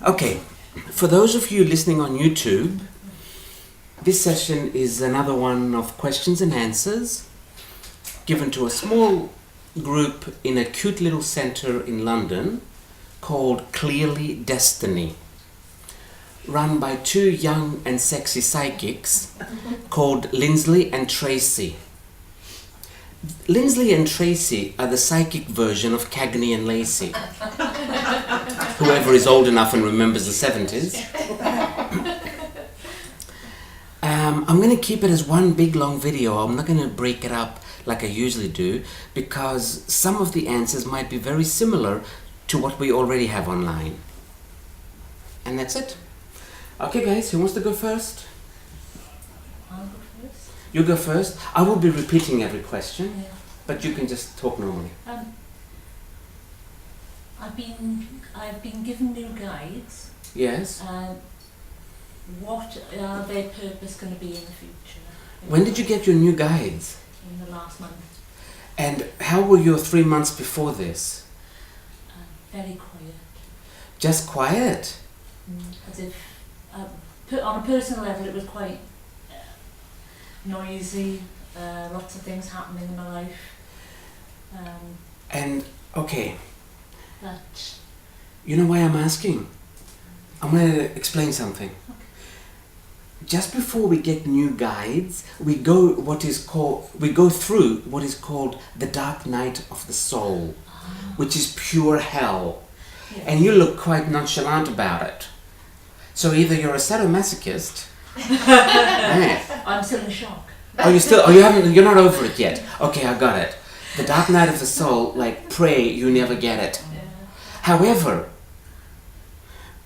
Okay, for those of you listening on YouTube, this session is another one of questions and answers given to a small group in a cute little centre in London called Clearly Destiny, run by two young and sexy psychics called Lindsley and Tracy. Lindsley and Tracy are the psychic version of Cagney and Lacey. Whoever is old enough and remembers the 70s. I'm going to keep it as one big long video. I'm not going to break it up like I usually do, because some of the answers might be very similar to what we already have online. And that's it. Okay guys, who wants to go first? I'll go first. You go first. I will be repeating every question, but you can just talk normally. I've been given new guides. Yes. What are their purpose going to be in the future? When did you get your new guides? In the last month. And how were your 3 months before this? Very quiet. Just quiet? As if, on a personal level, it was quite noisy. Lots of things happening in my life. And okay. But You know why I'm asking? I'm going to explain something. Okay. Just before we get new guides, we go through what is called the dark night of the soul, which is pure hell. Yes. And you look quite nonchalant about it. So either you're a sadomasochist. Yeah. I'm still in shock. You're not over it yet. Okay, I got it. The dark night of the soul, like pray you never get it. Yeah. However,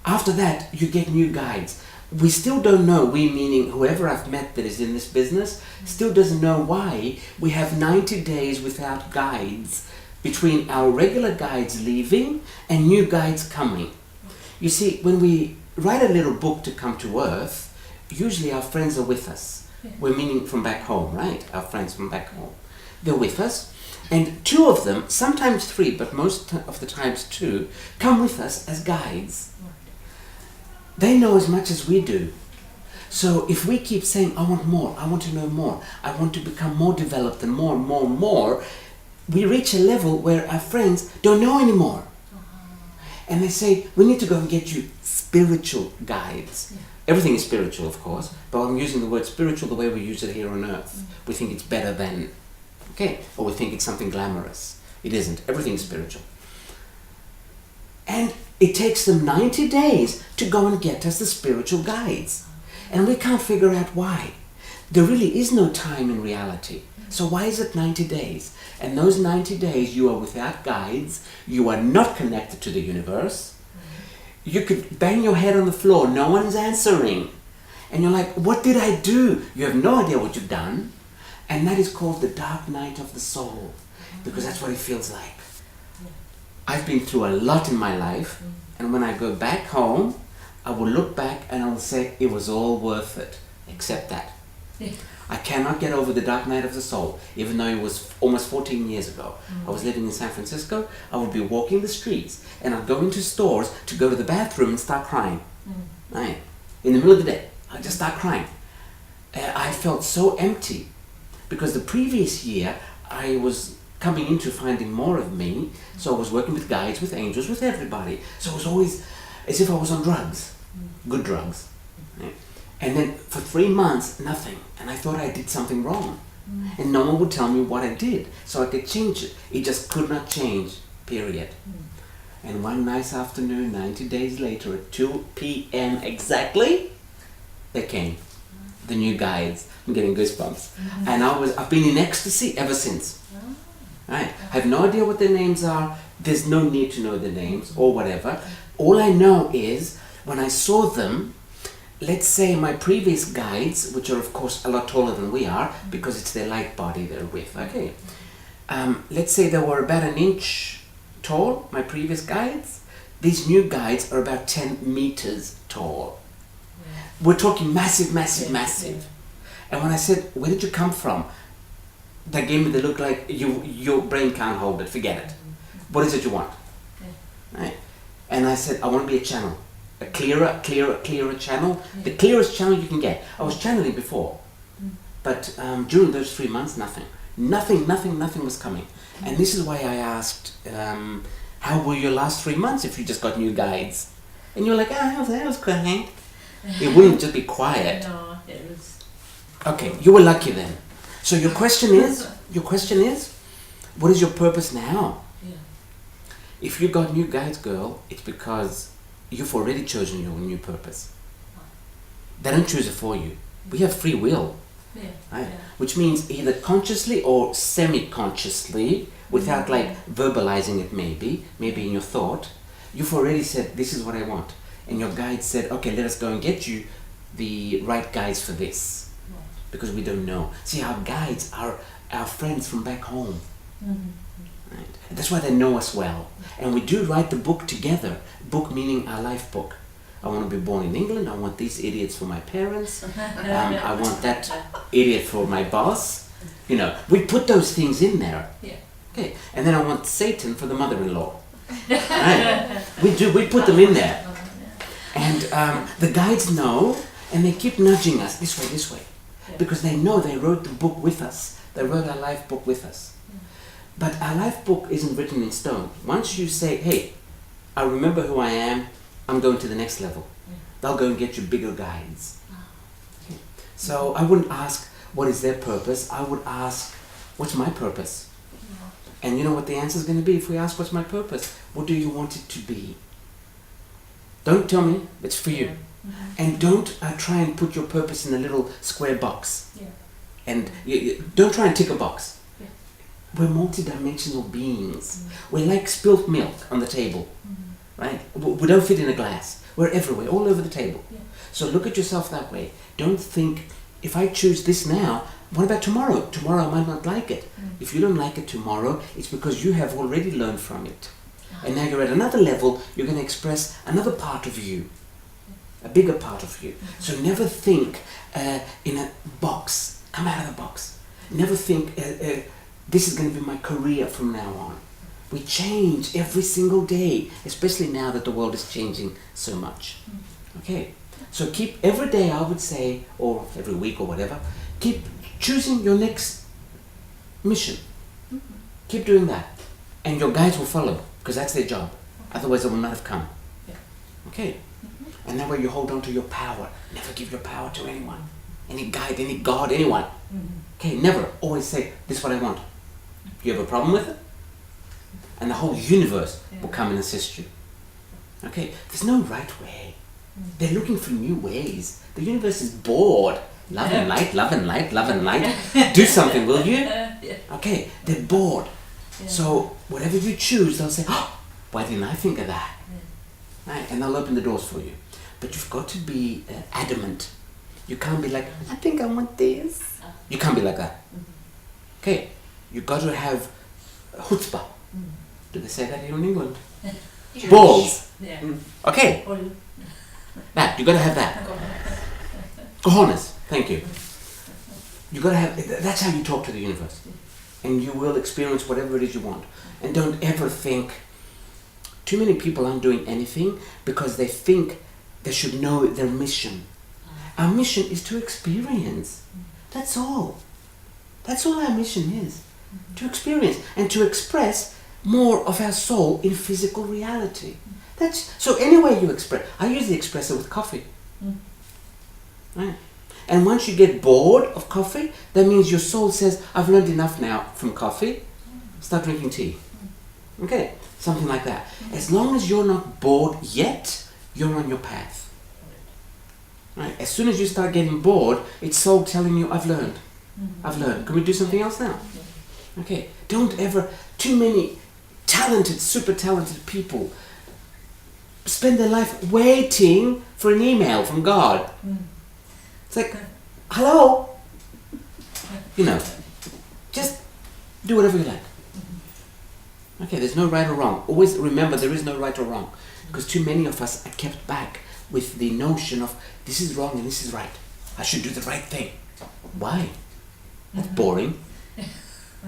after that, you get new guides. We still don't know, we meaning whoever I've met that is in this business, still doesn't know why we have 90 days without guides between our regular guides leaving and new guides coming. You see, when we write a little book to come to Earth, usually our friends are with us. Yeah. We're meaning from back home, right? Our friends from back home. They're with us. And two of them, sometimes three, but most of the times two, come with us as guides. They know as much as we do. So if we keep saying, I want more, I want to know more, I want to become more developed and more and more and more, we reach a level where our friends don't know anymore. And they say, we need to go and get you spiritual guides. Yeah. Everything is spiritual, of course, but I'm using the word spiritual the way we use it here on Earth. We think it's better than, okay, or we think it's something glamorous. It isn't. Everything is spiritual. And it takes them 90 days to go and get us the spiritual guides. And we can't figure out why. There really is no time in reality. So why is it 90 days? And those 90 days you are without guides, you are not connected to the universe. You could bang your head on the floor, no one's answering. And you're like, what did I do? You have no idea what you've done. And that is called the dark night of the soul, because that's what it feels like. I've been through a lot in my life, and when I go back home, I will look back and I will say it was all worth it, except that. Yeah. I cannot get over the dark night of the soul, even though it was almost 14 years ago. I was living in San Francisco. I would be walking the streets, and I'd go into stores to go to the bathroom and start crying. Right? In the middle of the day, I'd just start crying. I felt so empty, because the previous year I was coming into finding more of me, so I was working with guides, with angels, with everybody. So it was always as if I was on drugs, good drugs. Right? And then for 3 months, nothing. And I thought I did something wrong. And no one would tell me what I did, so I could change it. It just could not change, period. And one nice afternoon, 90 days later, at 2 p.m. exactly, they came. The new guides. I'm getting goosebumps. And I've been in ecstasy ever since. Right? I have no idea what their names are. There's no need to know their names or whatever. All I know is when I saw them, let's say my previous guides, which are of course a lot taller than we are, because it's their light body they're with, okay? Let's say they were about 1 inch tall, my previous guides. These new guides are about 10 meters tall. We're talking massive, massive, massive. And when I said, where did you come from? They gave me the look like, your brain can't hold it, forget it. What is it you want? Right? And I said, I want to be a channel. a clearer channel, the clearest channel you can get. I was channeling before, but during those 3 months, nothing was coming. And this is why I asked, how were your last 3 months if you just got new guides? And you're like, that was quiet. It wouldn't just be quiet. No, it was. Okay, you were lucky then. So your question is, what is your purpose now? Yeah. If you got new guides, girl, it's because you've already chosen your new purpose. They don't choose it for you. We have free will. Yeah. Right? Yeah. Which means either consciously or semi-consciously, without like verbalizing it maybe in your thought, you've already said, this is what I want. And your guide said, okay, let us go and get you the right guides for this. Right. Because we don't know. See, our guides are our friends from back home. Right? And that's why they know us well. And we do write the book together. Book meaning our life book. I want to be born in England. I want these idiots for my parents. I want that idiot for my boss. You know, we put those things in there. Yeah. Okay. And then I want Satan for the mother-in-law. Right? We put them in there. And the guides know, and they keep nudging us this way. Yeah. Because they know they wrote the book with us. They wrote our life book with us. But our life book isn't written in stone. Once you say, hey, I remember who I am, I'm going to the next level. They'll go and get you bigger guides. Okay. So I wouldn't ask, what is their purpose? I would ask, what's my purpose? And you know what the answer is going to be if we ask, what's my purpose? What do you want it to be? Don't tell me, it's for you. And don't try and put your purpose in a little square box. Yeah. And don't try and tick a box. Yeah. We're multidimensional beings. We're like spilt milk on the table. Right? We don't fit in a glass. We're everywhere, all over the table. Yeah. So look at yourself that way. Don't think, if I choose this now, what about tomorrow? Tomorrow I might not like it. If you don't like it tomorrow, it's because you have already learned from it. And now you're at another level, you're going to express another part of you. A bigger part of you. So never think in a box. Come out of the box. Never think, this is going to be my career from now on. We change every single day, especially now that the world is changing so much. Okay, so keep every day, I would say, or every week or whatever, keep choosing your next mission. Keep doing that. And your guides will follow, because that's their job. Otherwise they will not have come. Okay, and that way you hold on to your power. Never give your power to anyone. Any guide, any God, anyone. Okay, never. Always say, this is what I want. You have a problem with it? And the whole universe will come and assist you. Okay, there's no right way. They're looking for new ways. The universe is bored. Love and light, love and light, love and light. Do something, will you? Okay, they're bored. So whatever you choose, they'll say, oh, why didn't I think of that? Right? And they'll open the doors for you. But you've got to be adamant. You can't be like, I think I want this. You can't be like that. Okay, you've got to have chutzpah. Do they say that here in England? Balls. Yeah. Okay. That, you got to have that. Cojones. Thank you. You got to have, that's how you talk to the universe. And you will experience whatever it is you want. And don't ever think, too many people aren't doing anything because they think they should know their mission. Our mission is to experience. That's all. That's all our mission is. To experience and to express more of our soul in physical reality. That's so any way you express. I usually express it with coffee. Right? And once you get bored of coffee, that means your soul says, I've learned enough now from coffee. Start drinking tea. Okay, something like that. As long as you're not bored yet, you're on your path. Right? As soon as you start getting bored, it's soul telling you, I've learned. I've learned. Can we do something else now? Okay, don't ever, too many talented, super talented people spend their life waiting for an email from God. It's like, hello? You know, just do whatever you like. Okay, there's no right or wrong. Always remember there is no right or wrong. Because too many of us are kept back with the notion of this is wrong and this is right. I should do the right thing. Why? That's boring.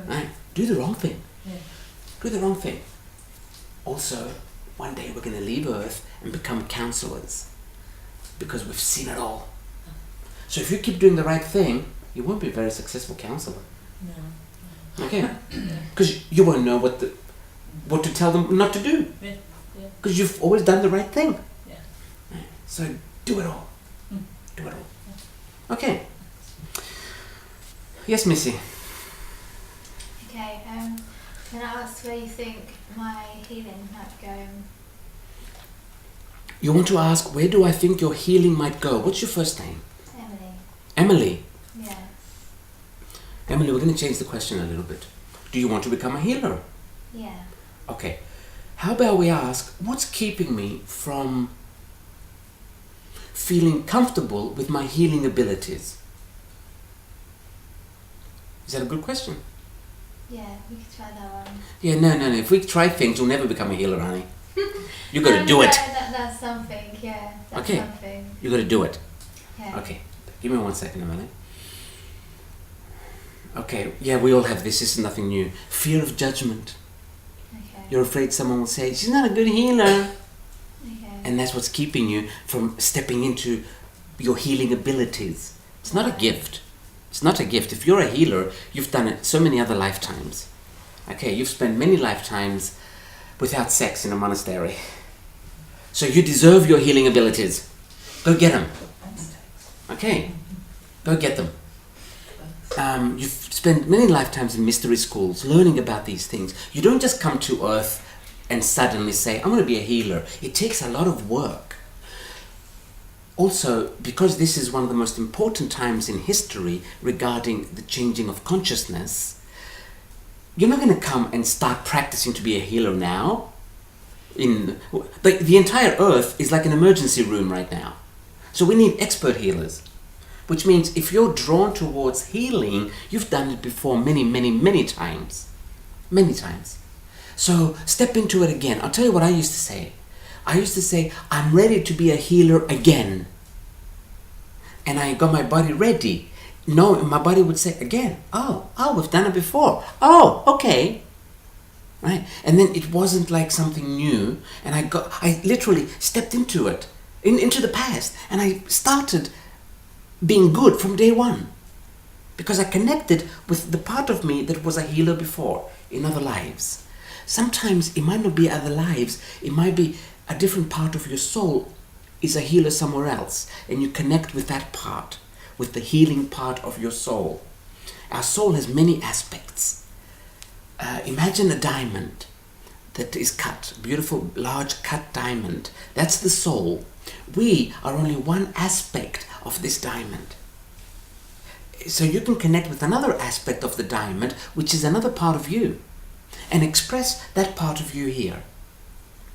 Right? Do the wrong thing. Do the wrong thing. Also, one day we're going to leave Earth and become counselors because we've seen it all. So if you keep doing the right thing, you won't be a very successful counselor. No. Okay? Because you won't know what to tell them not to do. Yeah. Because you've always done the right thing. Yeah. So do it all. Do it all. Okay. Yes, Missy. Okay, can I ask where you think my healing might go? You want to ask, where do I think your healing might go? What's your first name? Emily. Emily. Yes. Emily, we're going to change the question a little bit. Do you want to become a healer? Yeah. Okay. How about we ask, what's keeping me from feeling comfortable with my healing abilities? Is that a good question? Yeah, we could try that one. Yeah, no. If we try things, you'll never become a healer, honey. You got to do it. That's something, yeah. That's Okay. something. You got to do it. Yeah. Okay. Give me 1 second, Emily. Okay. Yeah, we all have this. This is nothing new. Fear of judgment. Okay. You're afraid someone will say, she's not a good healer. Okay. And that's what's keeping you from stepping into your healing abilities. It's not a gift. It's not a gift. If you're a healer, you've done it so many other lifetimes. Okay, you've spent many lifetimes without sex in a monastery. So you deserve your healing abilities. Go get them. Okay, go get them. You've spent many lifetimes in mystery schools learning about these things. You don't just come to Earth and suddenly say, I'm going to be a healer. It takes a lot of work. Also, because this is one of the most important times in history regarding the changing of consciousness, you're not going to come and start practicing to be a healer now. The entire Earth is like an emergency room right now. So we need expert healers. Which means if you're drawn towards healing, you've done it before many times. Many times. So step into it again. I'll tell you what I used to say. I used to say, I'm ready to be a healer again. And I got my body ready. No, my body would say again, oh, we've done it before. Oh, okay. Right? And then it wasn't like something new. And I literally stepped into it, into the past. And I started being good from day one. Because I connected with the part of me that was a healer before, in other lives. Sometimes it might not be other lives, it might be a different part of your soul is a healer somewhere else, and you connect with that part, with the healing part of your soul. Our soul has many aspects. Imagine a diamond that is cut, a beautiful large cut diamond. That's the soul. We are only one aspect of this diamond. So you can connect with another aspect of the diamond, which is another part of you, and express that part of you here.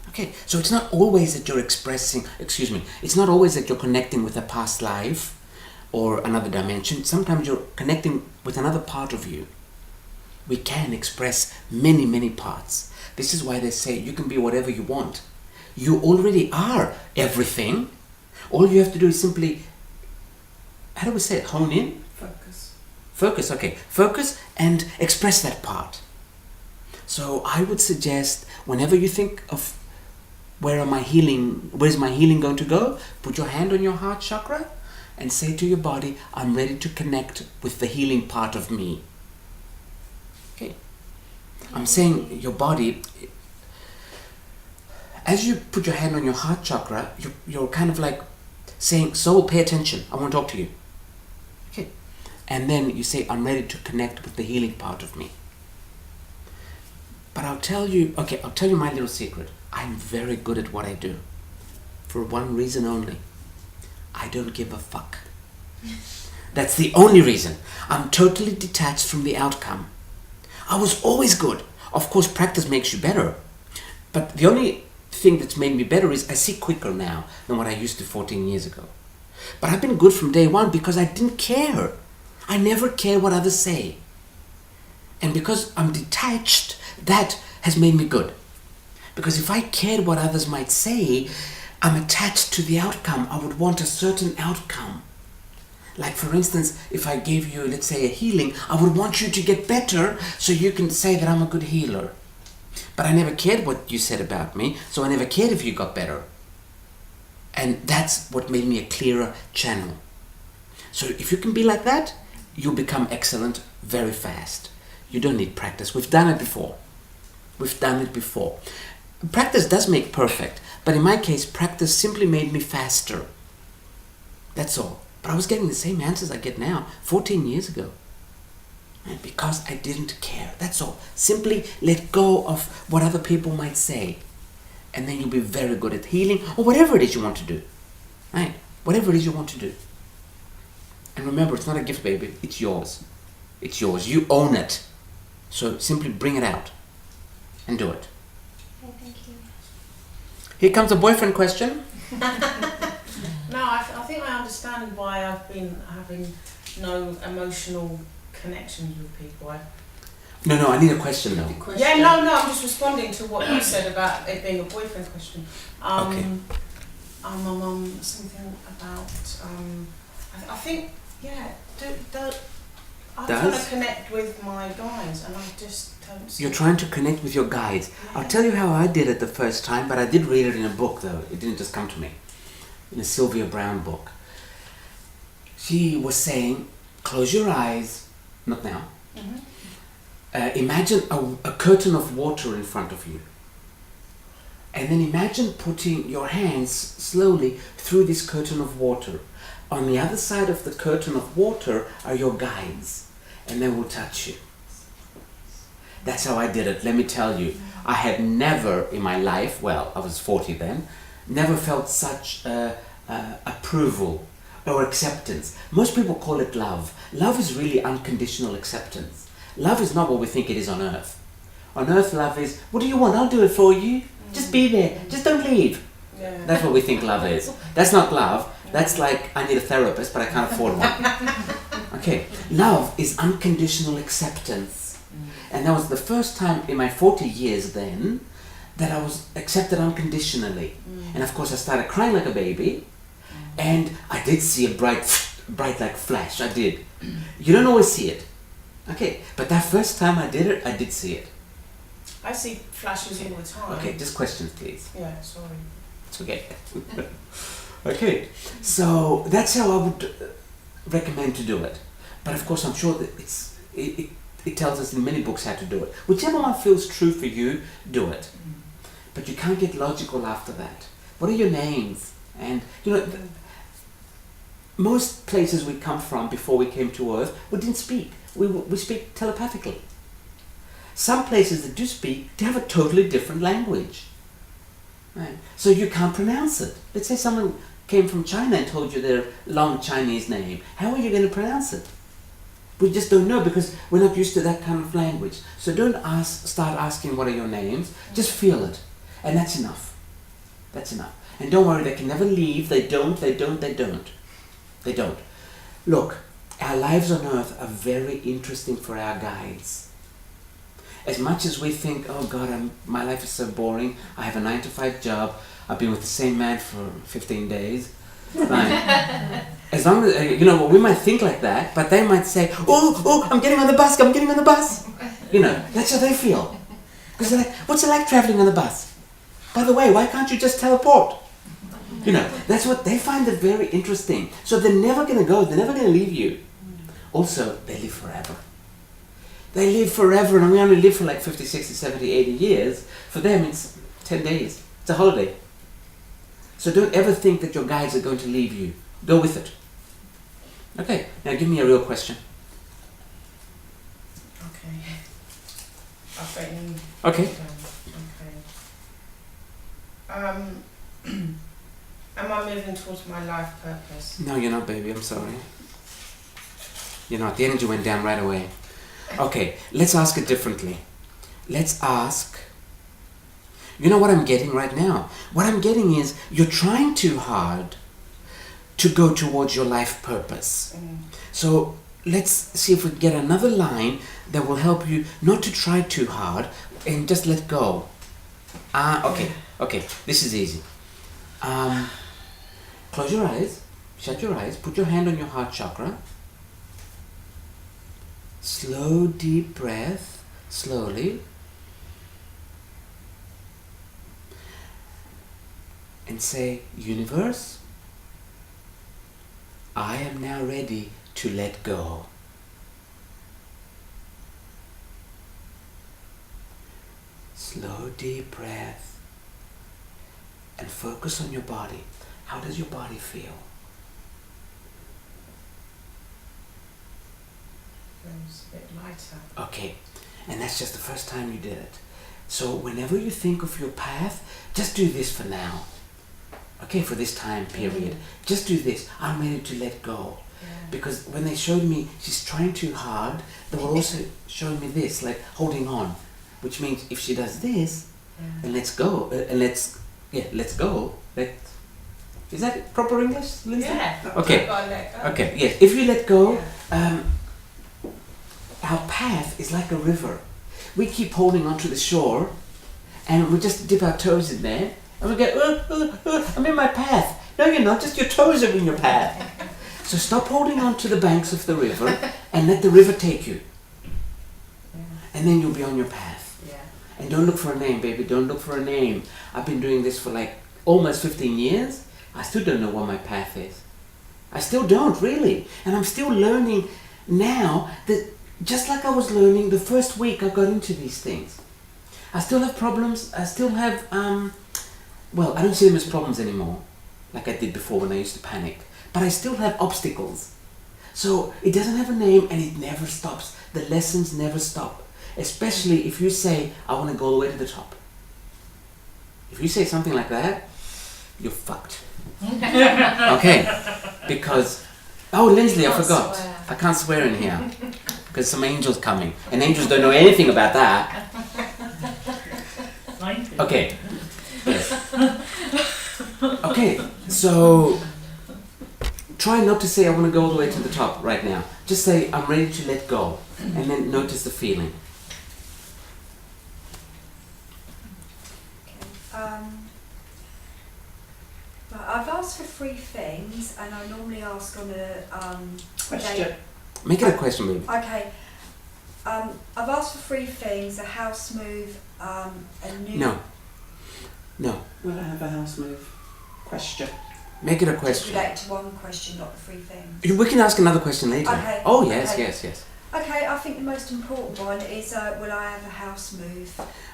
Okay, so it's not always that you're it's not always that you're connecting with a past life or another dimension. Sometimes you're connecting with another part of you. We can express many parts. This is why they say you can be whatever you want. You already are everything. All you have to do is simply, how do we say it, hone in? Focus, okay. Focus and express that part. So I would suggest whenever you think of where's my healing going to go, put your hand on your heart chakra and say to your body, I'm ready to connect with the healing part of me. Okay. I'm saying your body, as you put your hand on your heart chakra, you're kind of like saying, soul, pay attention, I want to talk to you. Okay. And then you say, I'm ready to connect with the healing part of me. But I'll tell you my little secret. I'm very good at what I do. For one reason only. I don't give a fuck. That's the only reason. I'm totally detached from the outcome. I was always good. Of course, practice makes you better. But the only thing that's made me better is I see quicker now than what I used to 14 years ago. But I've been good from day one because I didn't care. I never care what others say. And because I'm detached, that has made me good. Because if I cared what others might say, I'm attached to the outcome. I would want a certain outcome. Like for instance, if I gave you, let's say, a healing, I would want you to get better so you can say that I'm a good healer. But I never cared what you said about me, so I never cared if you got better. And that's what made me a clearer channel. So if you can be like that, you'll become excellent very fast. You don't need practice. We've done it before. We've done it before. Practice does make perfect, but in my case, practice simply made me faster. That's all. But I was getting the same answers I get now, 14 years ago. And because I didn't care. That's all. Simply let go of what other people might say. And then you'll be very good at healing or whatever it is you want to do. Right? Whatever it is you want to do. And remember, it's not a gift, baby. It's yours. It's yours. You own it. So simply bring it out and do it. Okay, thank you. Here comes a boyfriend question. No, I think I understand why I've been having no emotional connections with people. No, I need a question though. Yeah, no, I'm just responding to what you said about it being a boyfriend question. Okay. Something about, I think, yeah, I'm Does? trying to connect with my guys and I just don't see. You're trying to connect with your guides. Yeah. I'll tell you how I did it the first time, but I did read it in a book though. It didn't just come to me. In a Sylvia Brown book. She was saying, close your eyes, not now. Mm-hmm. Imagine a curtain of water in front of you. And then imagine putting your hands slowly through this curtain of water. On the other side of the curtain of water are your guides, and they will touch you. That's how I did it. Let me tell you, I had never in my life, well, I was 40 then, never felt such approval or acceptance. Most people call it love. Love is really unconditional acceptance. Love is not what we think it is on earth. On earth, love is, what do you want? I'll do it for you. Just be there. Just don't leave. Yeah. That's what we think love is. That's not love. That's like, I need a therapist, but I can't afford one. Okay. Love is unconditional acceptance. And that was the first time in my 40 years then that I was accepted unconditionally. And of course I started crying like a baby. And I did see a bright like flash. I did. You don't always see it. Okay. But that first time I did it, I did see it. I see flashes all the time. Okay, just questions please. Yeah, sorry. It's okay. Okay, so that's how I would recommend to do it. But of course I'm sure that it tells us in many books how to do it. Whichever one feels true for you, do it. But you can't get logical after that. What are your names? And you know, most places we come from before we came to Earth, we didn't speak. We speak telepathically. Some places that do speak, they have a totally different language. Right? So you can't pronounce it. Let's say someone came from China and told you their long Chinese name. How are you going to pronounce it? We just don't know because we're not used to that kind of language. So don't start asking what are your names. Just feel it. And that's enough. That's enough. And don't worry, they can never leave. They don't. Look, our lives on earth are very interesting for our guides. As much as we think, oh God, my life is so boring, I have a 9-to-5 job, I've been with the same man for 15 days. Right. As long as, you know, we might think like that, but they might say, oh, I'm getting on the bus, You know, that's how they feel. Because they're like, what's it like traveling on the bus? By the way, why can't you just teleport? You know, that's what they find it very interesting. So they're never going to go, they're never going to leave you. Also, they live forever. They live forever, and we only live for like 50, 60, 70, 80 years. For them, it's 10 days. It's a holiday. So don't ever think that your guides are going to leave you. Go with it. Okay, now give me a real question. Okay. I've written. Okay. Okay. Am I moving towards my life purpose? No, you're not, baby. I'm sorry. You're not. The energy went down right away. Okay, let's ask it differently. Let's ask, you know what I'm getting right now? What I'm getting is you're trying too hard to go towards your life purpose. So let's see if we can get another line that will help you not to try too hard and just let go. Okay, this is easy. Close your eyes, shut your eyes, put your hand on your heart chakra. Slow, deep breath, slowly. and say, universe, I am now ready to let go. Slow, deep breath and focus on your body. How does your body feel? Feels a bit lighter. Okay, and that's just the first time you did it. So whenever you think of your path, just do this for now. Okay, for this time period. Just do this. I'm ready to let go. Yeah. Because when they showed me she's trying too hard, they were also showing me this, like holding on. Which means if she does this, and let's go, let's go. Is that proper English, Lindsay? Yeah. Okay. You've gotta let go. Okay, yes. If you let go, Yeah. our path is like a river. We keep holding onto the shore, and we just dip our toes in there, and we go, I'm in my path. No, you're not. Just your toes are in your path. So stop holding on to the banks of the river, and let the river take you. Yeah. And then you'll be on your path. Yeah. And don't look for a name, baby. Don't look for a name. I've been doing this for like almost 15 years. I still don't know what my path is. I still don't, really. And I'm still learning now that just like I was learning the first week I got into these things. I still have problems. I still have, well, I don't see them as problems anymore, like I did before when I used to panic. But I still have obstacles. So it doesn't have a name and it never stops. The lessons never stop. Especially if you say, I want to go all the way to the top. If you say something like that, you're fucked. Okay? Because, oh, Lindsley, I forgot. Swear. I can't swear in here. Because some angels coming. And angels don't know anything about that. Okay. Yes. Okay, so try not to say I want to go all the way to the top right now. Just say I'm ready to let go. And then notice the feeling. Right, I've asked for 3 things, and I normally ask on a Question. Make it a question, baby. Okay. I've asked for 3 things: a house move, a new. No. No. Will I have a house move? Question. Make it a Just question. relate to one question, not the 3 things. We can ask another question later. Okay. Oh, yes, Okay. yes, yes. Okay, I think the most important one is will I have a house move?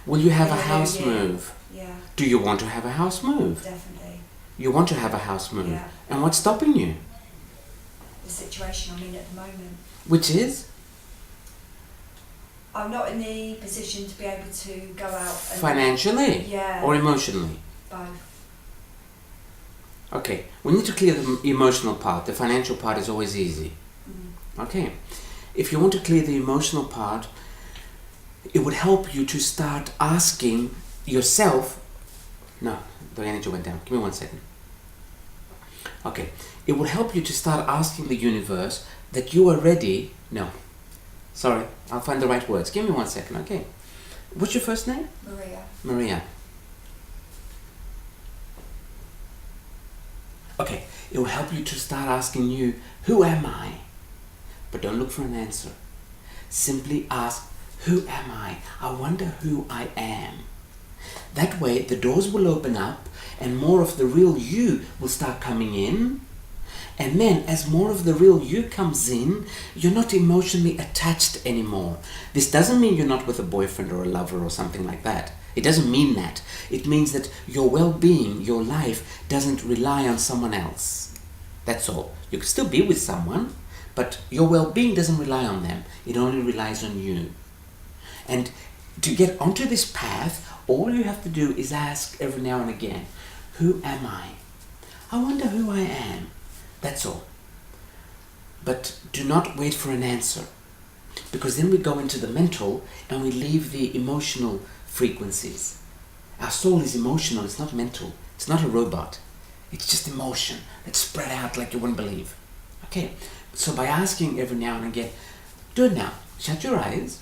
Will you have In a the new house year. move? Yeah, Do you want to have a house move? definitely. You want to have a house move. Yeah. And what's stopping you? The situation I'm in at the moment. Which is? I'm not in the position to be able to go out and Financially? Yeah. Or emotionally? both. Okay, we need to clear the emotional part. The financial part is always easy. Mm. Okay, if you want to clear the emotional part, it would help you to start asking yourself. No, the energy went down. Give me 1 second. Okay, it would help you to start asking the universe that you are ready. No, sorry, I'll find the right words. Give me 1 second, okay? What's your first name? Maria. Maria. Okay, it will help you to start asking you, who am I? But don't look for an answer. Simply ask, who am I? I wonder who I am. That way the doors will open up and more of the real you will start coming in. And then as more of the real you comes in, you're not emotionally attached anymore. This doesn't mean you're not with a boyfriend or a lover or something like that. It doesn't mean that. It means that your well-being, your life, doesn't rely on someone else. That's all. You can still be with someone, but your well-being doesn't rely on them. It only relies on you. And to get onto this path, all you have to do is ask every now and again, who am I? I wonder who I am. That's all. But do not wait for an answer, because then we go into the mental and we leave the emotional frequencies. Our soul is emotional, it's not mental. It's not a robot. It's just emotion that's spread out like you wouldn't believe. Okay, so by asking every now and again, do it now. Shut your eyes.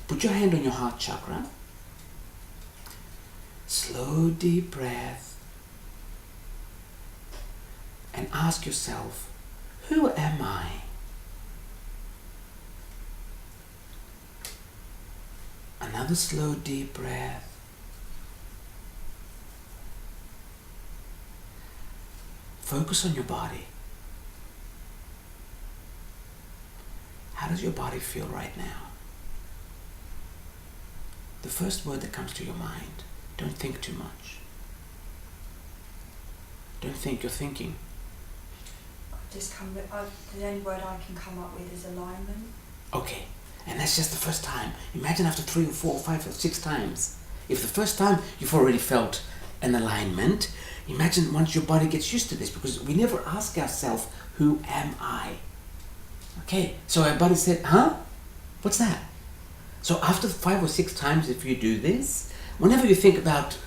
Put your hand on your heart chakra. Slow, deep breath. And ask yourself, who am I? Another slow, deep breath. Focus on your body. How does your body feel right now? The first word that comes to your mind. Don't think too much. Don't think you're thinking. The only word I can come up with is alignment. Okay, and that's just the first time. Imagine after 3 or 4 or 5 or 6 times. If the first time you've already felt an alignment, imagine once your body gets used to this, because we never ask ourselves, who am I? Okay, so our body said, huh? What's that? So after 5 or 6 times, if you do this, whenever you think about,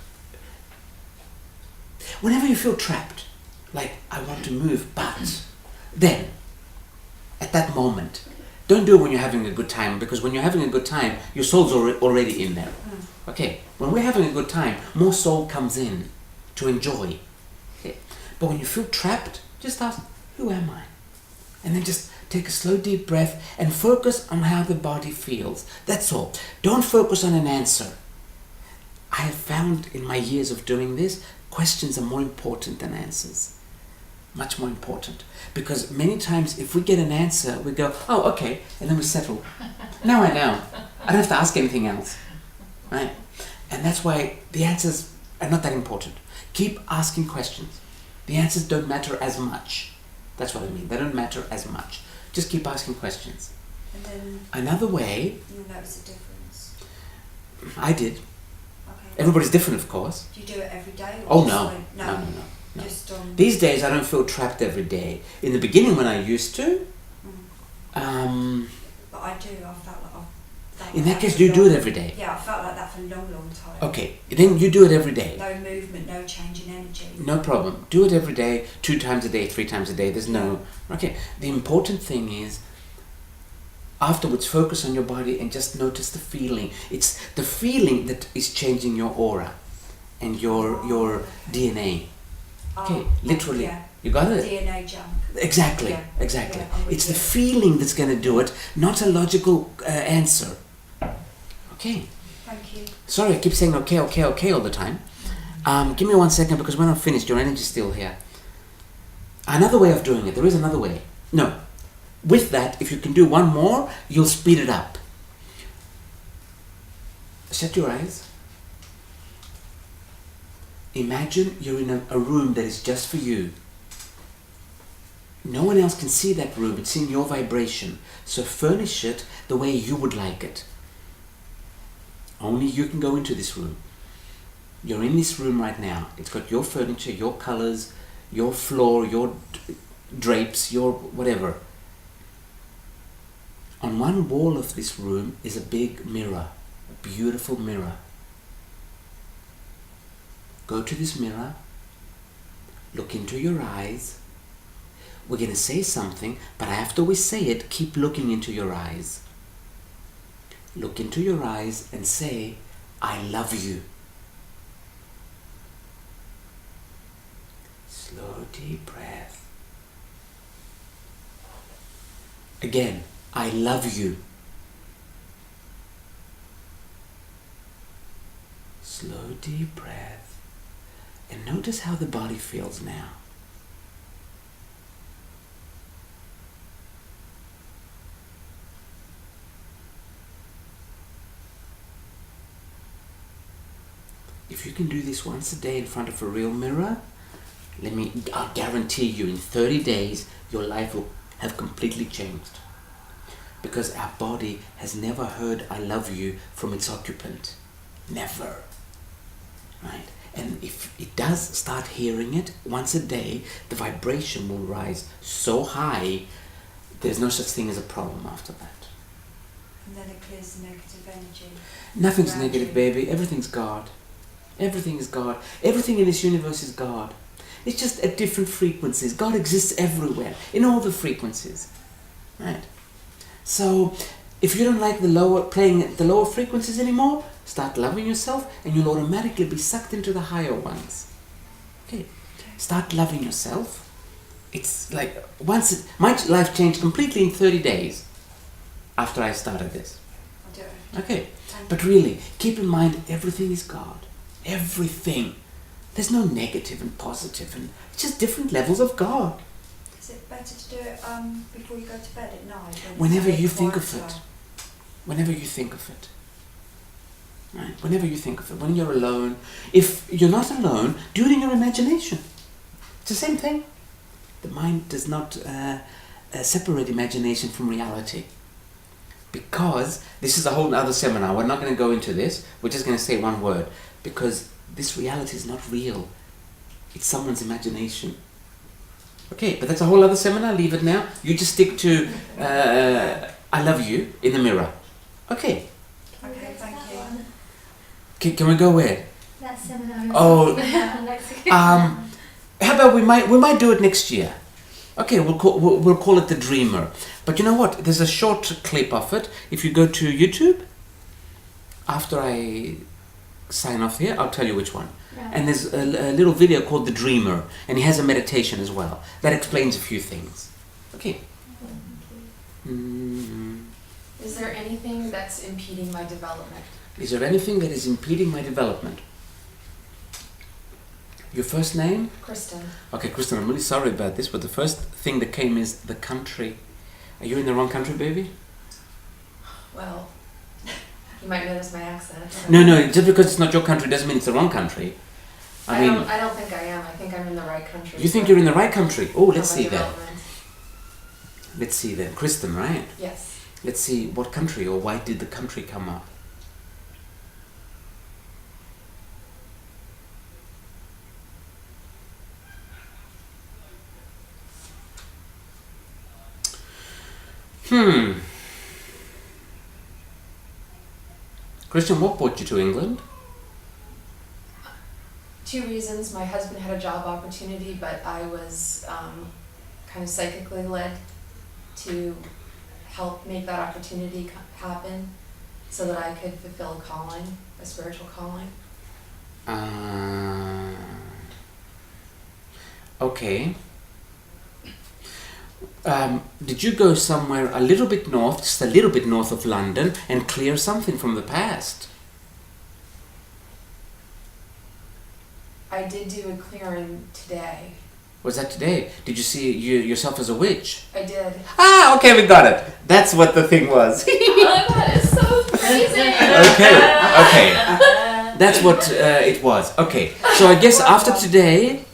whenever you feel trapped, like, I want to move, but then, at that moment, don't do it when you're having a good time, because when you're having a good time, your soul's already in there. Okay, when we're having a good time, more soul comes in to enjoy. Okay, but when you feel trapped, just ask, who am I? And then just take a slow, deep breath and focus on how the body feels. That's all. Don't focus on an answer. I have found in my years of doing this, questions are more important than answers. Much more important. Because many times if we get an answer, we go, oh, okay, and then we settle. Now I know. I don't have to ask anything else. Right? And that's why the answers are not that important. Keep asking questions. The answers don't matter as much. That's what I mean. They don't matter as much. Just keep asking questions. And then Another way, you'll notice a difference. I did. Okay. Everybody's different, of course. Do you do it every day? Or Oh, just no. like- No. Just on. These days I don't feel trapped every day. In the beginning when I used to, But I do. I felt like in that case, do you do it every day? Yeah, I felt like that for a long, long time. Okay, then you do it every day. No movement, no change in energy. No problem. Do it every day, 2 times a day, 3 times a day. There's no... Okay, the important thing is afterwards focus on your body and just notice the feeling. It's the feeling that is changing your aura and your DNA. Okay, literally. Yeah. You got it? DNA jump. Exactly, Yeah, exactly. yeah, I'm with It's the you. feeling that's going to do it, not a logical answer. Okay. Thank you. Sorry, I keep saying okay, okay, okay all the time. Give me 1 second because we're not finished. Your energy's still here. Another way of doing it. There is another way. No. With that, if you can do one more, you'll speed it up. Shut your eyes. Imagine you're in a room that is just for you. No one else can see that room. It's in your vibration. So furnish it the way you would like it. Only you can go into this room. You're in this room right now. It's got your furniture, your colors, your floor, your drapes, your whatever. On one wall of this room is a big mirror, a beautiful mirror. Go to this mirror, look into your eyes. We're going to say something, but after we say it, keep looking into your eyes. Look into your eyes and say, I love you. Slow, deep breath. Again, I love you. Slow, deep breath. And notice how the body feels now. If you can do this once a day in front of a real mirror, I'll guarantee you in 30 days, your life will have completely changed. Because our body has never heard I love you from its occupant. Never. Right? And if it does start hearing it once a day, the vibration will rise so high, there's no such thing as a problem after that. And then it clears the negative energy. Nothing's around negative, you. baby. Everything's God. Everything is God. Everything in this universe is God. It's just at different frequencies. God exists everywhere, in all the frequencies. Right? So, if you don't like playing at the lower frequencies anymore, start loving yourself and you'll automatically be sucked into the higher ones. Okay? Start loving yourself. It's like, my life changed completely in 30 days after I started this. I'll do it. Okay? Thank But really, keep in mind, everything is God. Everything. There's no negative and positive, and it's just different levels of God. Is it better to do it before you go to bed at night? Whenever you think of it. Whenever you think of it. Right? Whenever you think of it. When you're alone. If you're not alone, do it in your imagination. It's the same thing. The mind does not separate imagination from reality. Because this is a whole other seminar. We're not going to go into this. We're just going to say one word. Because this reality is not real. It's someone's imagination. Okay, but that's a whole other seminar. Leave it now. You just stick to I love you in the mirror. Okay. Okay, thank you. Can we go where? That seminar. Oh, Next how about we might do it next year? Okay, we'll call it the Dreamer. But you know what? There's a short clip of it. If you go to YouTube, after I sign off here, I'll tell you which one. Right. And there's a little video called The Dreamer, and he has a meditation as well that explains a few things. Okay. Is there anything that's impeding my development? Is there anything that is impeding my development? Your first name? Kristen. Okay, Kristen, I'm really sorry about this, but the first thing that came is the country. Are you in the wrong country, baby? Well, you might notice my accent. No, just because it's not your country doesn't mean it's the wrong country. I mean, I don't think I am. I think I'm in the right country. you think you're in the right country? Oh, let's for my see then. development. Let's see then. Kristen, right? Yes. Let's see what country or why did the country come up? Christian, what brought you to England? 2 reasons. My husband had a job opportunity, but I was kind of psychically led to help make that opportunity happen so that I could fulfill a calling, a spiritual calling. Okay. Did you go somewhere a little bit north, just a little bit north of London, and clear something from the past? I did do a clearing today. Was that today? Did you see yourself as a witch? I did. Ah, okay, we got it. That's what the thing was. Oh, that is so crazy! Okay. That's what it was. Okay, so I guess after today,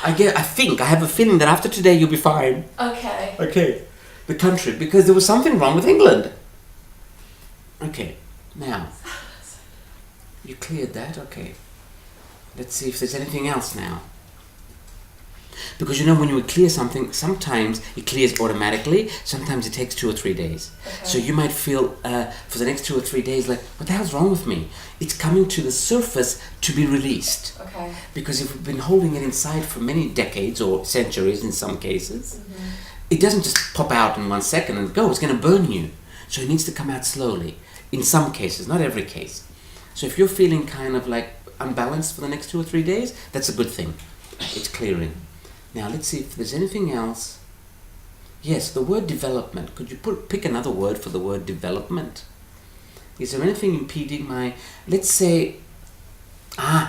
I have a feeling that after today you'll be fine. Okay. Okay. The country, because there was something wrong with England. Okay, now. You cleared that? Okay. Let's see if there's anything else now. Because you know when you clear something, sometimes it clears automatically, sometimes it takes 2 or 3 days. Okay. So you might feel for the next 2 or 3 days like, what the hell's wrong with me? It's coming to the surface to be released. Okay. Because if we've been holding it inside for many decades or centuries in some cases, it doesn't just pop out in 1 second and go, it's going to burn you. So it needs to come out slowly, in some cases, not every case. So if you're feeling kind of like unbalanced for the next 2 or 3 days, that's a good thing. It's clearing. Now let's see if there's anything else. Yes, the word development. Could you pick another word for the word development? Is there anything impeding my, let's say,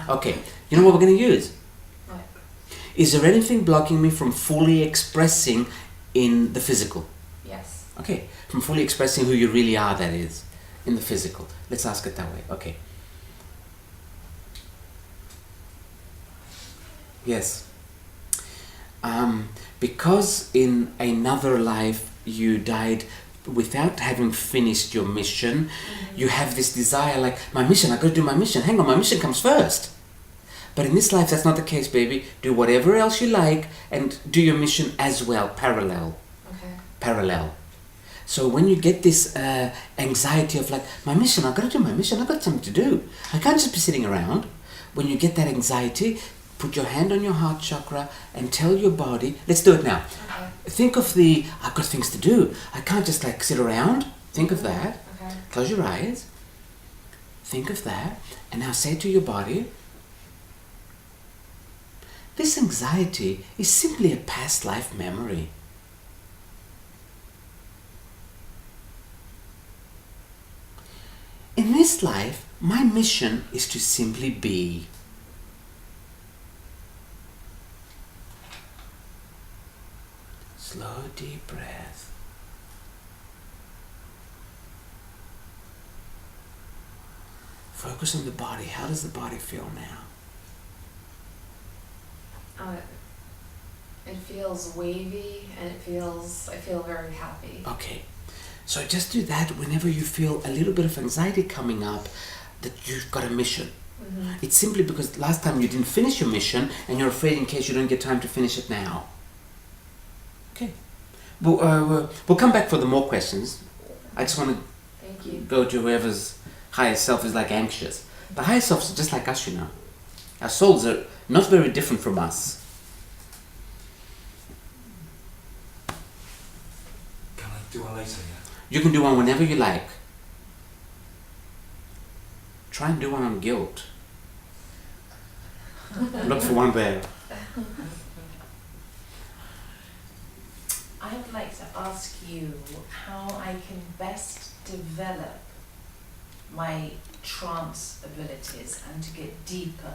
okay. You know what we're going to use? What? Is there anything blocking me from fully expressing in the physical? Yes. Okay, from fully expressing who you really are, that is, in the physical. Let's ask it that way. Okay. Yes. Because in another life you died without having finished your mission, you have this desire like, my mission, I gotta do my mission. Hang on, my mission comes first. But in this life, that's not the case, baby. Do whatever else you like and do your mission as well, parallel. Okay. Parallel. So when you get this anxiety of like, my mission, I've got to do my mission, I've got something to do. I can't just be sitting around. When you get that anxiety, put your hand on your heart chakra and tell your body, let's do it now. Okay. Think of I've got things to do. I can't just like sit around. Think of that. Okay. Close your eyes. Think of that. And now say to your body, this anxiety is simply a past life memory. In this life, my mission is to simply be. Slow, deep breath. Focus on the body. How does the body feel now? It feels wavy and I feel very happy. Okay. So just do that whenever you feel a little bit of anxiety coming up that you've got a mission. Mm-hmm. It's simply because last time you didn't finish your mission and you're afraid in case you don't get time to finish it now. Okay. We'll come back for the more questions. I just want to Thank you. go to whoever's higher self is like anxious. The higher selves are just like us, you know. Our souls are not very different from us. Can I do one later, yeah? You can do one whenever you like. Try and do one on guilt. Look for one there. I would like to ask you how I can best develop my trance abilities and to get deeper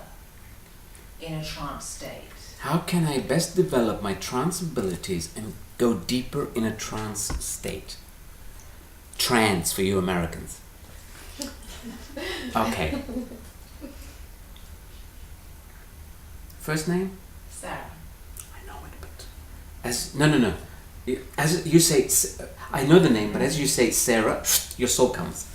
in a trance state. How can I best develop my trance abilities and go deeper in a trance state? Trance for you Americans. Okay. First name? Sarah. I know it, but no. As you say, I know the name, but as you say Sarah, your soul comes.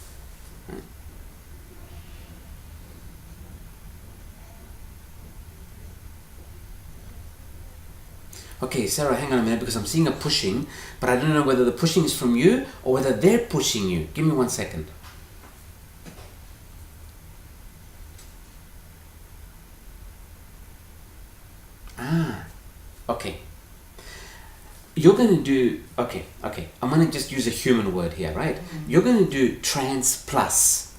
Okay, Sarah, hang on a minute because I'm seeing a pushing, but I don't know whether the pushing is from you or whether they're pushing you. Give me 1 second. Okay. You're going to do, okay, I'm going to just use a human word here, right? Mm-hmm. You're going to do trance plus.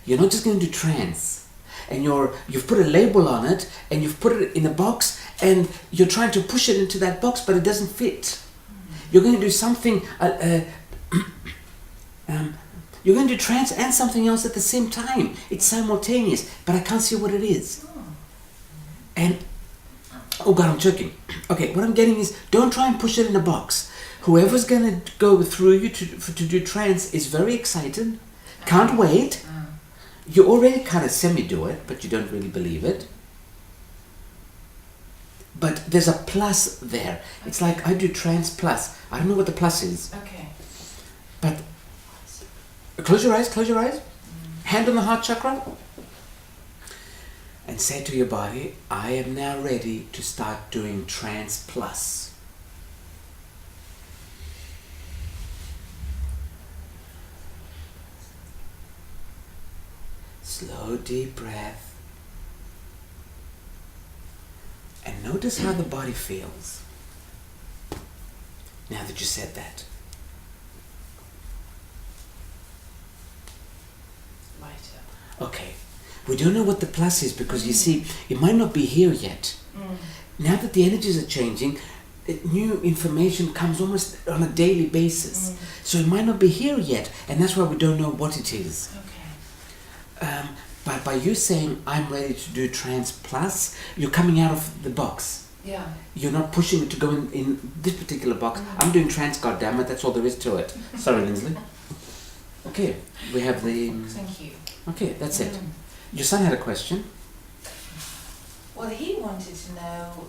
You're not just going to do trance. And you've put a label on it, and you've put it in a box, and you're trying to push it into that box, but it doesn't fit. Mm-hmm. You're going to do something, you're going to do trance and something else at the same time. It's simultaneous, but I can't see what it is. And oh God, I'm choking. Okay, what I'm getting is, don't try and push it in a box. Whoever's going to go through you to do trance is very excited, can't wait. You already kind of semi-do it, but you don't really believe it. But there's a plus there. It's like I do trance plus. I don't know what the plus is. Okay. But close your eyes, hand on the heart chakra, and say to your body, I am now ready to start doing trance plus. Slow, deep breath. And notice how the body feels now that you said that. Lighter. Okay. We don't know what the plus is because you see, it might not be here yet. Now that the energies are changing, new information comes almost on a daily basis. So it might not be here yet, and that's why we don't know what it is. Okay. But by you saying, I'm ready to do trance plus, you're coming out of the box. Yeah. You're not pushing it to go in this particular box. I'm doing trance, goddammit, that's all there is to it. Sorry, Lindsay. Okay, we have the... Thank you. Okay, that's it. Your son had a question. Well, he wanted to know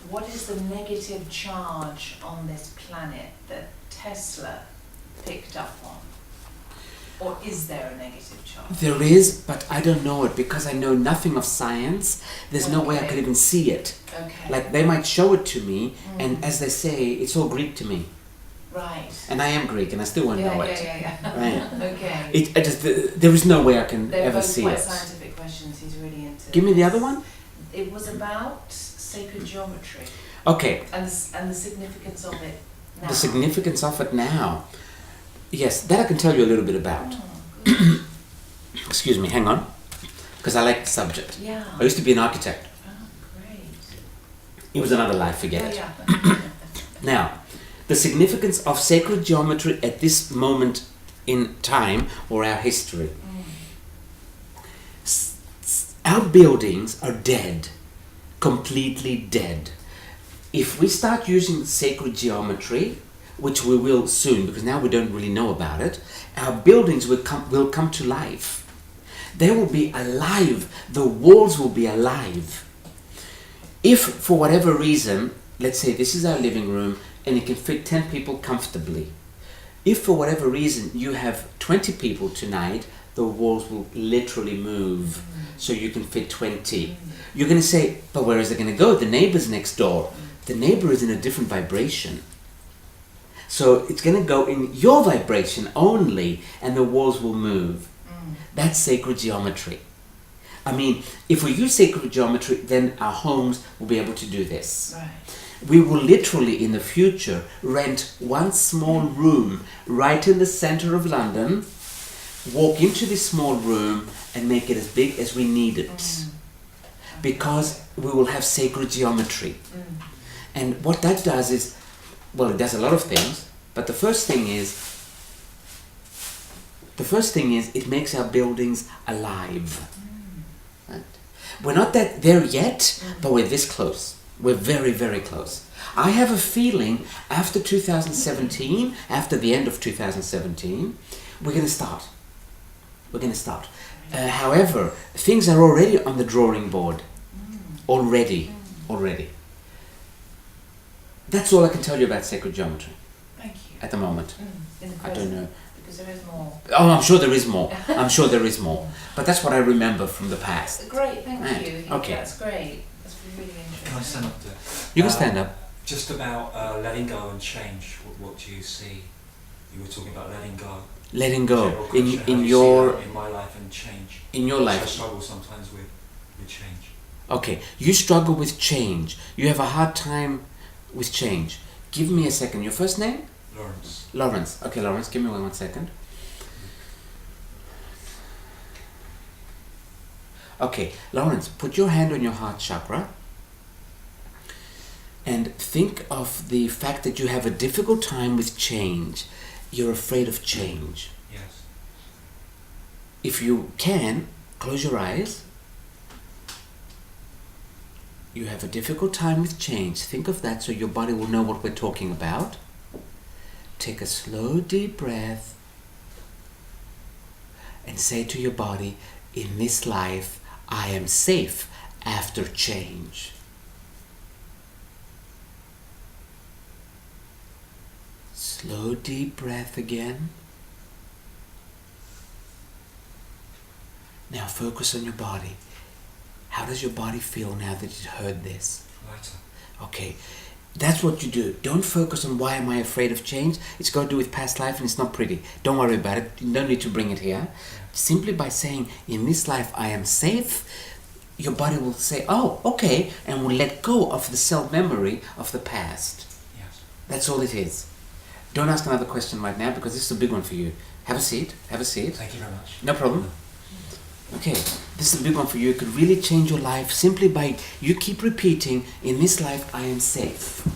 what is the negative charge on this planet that Tesla picked up on? Or is there a negative charge? There is, but I don't know it because I know nothing of science. There's no way I Okay. could even see it. Okay. Like they might show it to me, and as they say, it's all Greek to me. Right. And I am Greek, and I still won't know it. Yeah. Right. Okay. It just there is no way I can They're ever both see quite it. scientific questions. He's really into. Give me the this. other one. It was about sacred geometry Okay, and the significance of it now. the significance of it now. Yes, that I can tell you a little bit about. Oh, good. Excuse me, hang on, because I like the subject. Yeah. I used to be an architect. Oh, great. It was another life, forget it. Yeah. Now, the significance of sacred geometry at this moment in time or our history. Our buildings are dead, completely dead. if we start using sacred geometry, which we will soon, because now we don't really know about it, our buildings will come to life. They will be alive. The walls will be alive. If for whatever reason, let's say this is our living room and it can fit 10 people comfortably. If for whatever reason you have 20 people tonight, the walls will literally move so you can fit 20. You're going to say, but where is it going to go? The neighbor's next door. The neighbor is in a different vibration. So it's going to go in your vibration only and the walls will move. That's sacred geometry. I mean, if we use sacred geometry, then our homes will be able to do this. Right. We will literally in the future rent one small room right in the center of London, walk into this small room and make it as big as we need it. Because we will have sacred geometry. And what that does is, well, it does a lot of things, but the first thing is it makes our buildings alive. Right? We're not there yet, but we're this close. We're very, very close. I have a feeling after 2017, after the end of 2017, we're going to start. We're going to start. However, things are already on the drawing board. Already. That's all I can tell you about sacred geometry. Thank you. At the moment. In the I don't present, know. because there is more. Oh, I'm sure there is more. I'm sure there is more. But that's what I remember from the past. Great, thank Right. you. Okay. That's great. That's really interesting. Can I stand up there? You can stand up. Just about letting go and change. What do you see? You were talking about letting go. Letting go. General question, how do In you see your that in my life and change. in your Which I life. struggle sometimes with change. Okay, you struggle with change. You have a hard time with change. Give me a second. Your first name? Lawrence. Lawrence. Okay, Lawrence, give me one second. Okay, Lawrence, put your hand on your heart chakra and think of the fact that you have a difficult time with change. You're afraid of change. Yes. If you can, close your eyes. You have a difficult time with change. Think of that so your body will know what we're talking about. Take a slow, deep breath and say to your body, in this life, I am safe after change. Slow, deep breath again. Now focus on your body. How does your body feel now that it heard this? Lighter. Okay, that's what you do. Don't focus on why am I afraid of change. It's got to do with past life and it's not pretty. Don't worry about it. You don't need to bring it here. Simply by saying, in this life I am safe, your body will say, oh, okay, and will let go of the cell memory of the past. Yes. That's all it is. Don't ask another question right now because this is a big one for you. Have a seat. Have a seat. Thank you very much. No problem. Okay, this is a big one for you. It could really change your life simply by you keep repeating, in this life I am safe.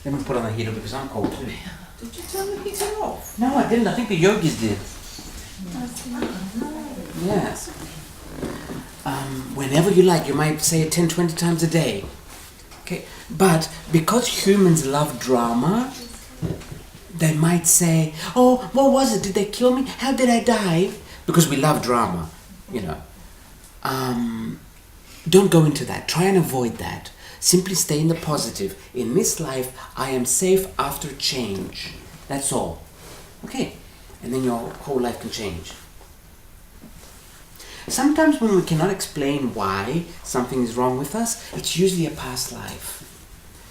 Let me put on the heater because I'm cold too. Did you turn the heater off? No, I didn't. I think the yogis did. Yes. Whenever you like, you might say it 10, 20 times a day. Okay, but because humans love drama, they might say, oh, what was it? Did they kill me? How did I die? Because we love drama, you know. Don't go into that. Try and avoid that. Simply stay in the positive. In this life, I am safe after change. That's all. Okay? And then your whole life can change. Sometimes when we cannot explain why something is wrong with us, it's usually a past life.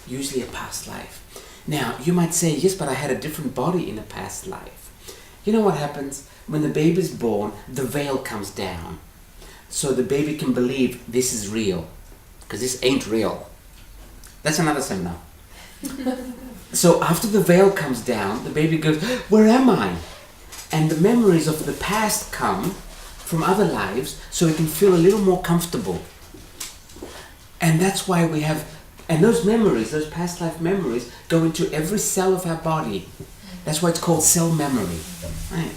Usually a past life. Now, you might say, yes, but I had a different body in a past life. You know what happens? When the baby's born, the veil comes down. So the baby can believe this is real. Because this ain't real. That's another seminar. So after the veil comes down, the baby goes, where am I? And the memories of the past come from other lives so it can feel a little more comfortable. And that's why we have, and those memories, those past life memories, go into every cell of our body. That's why it's called cell memory. Right?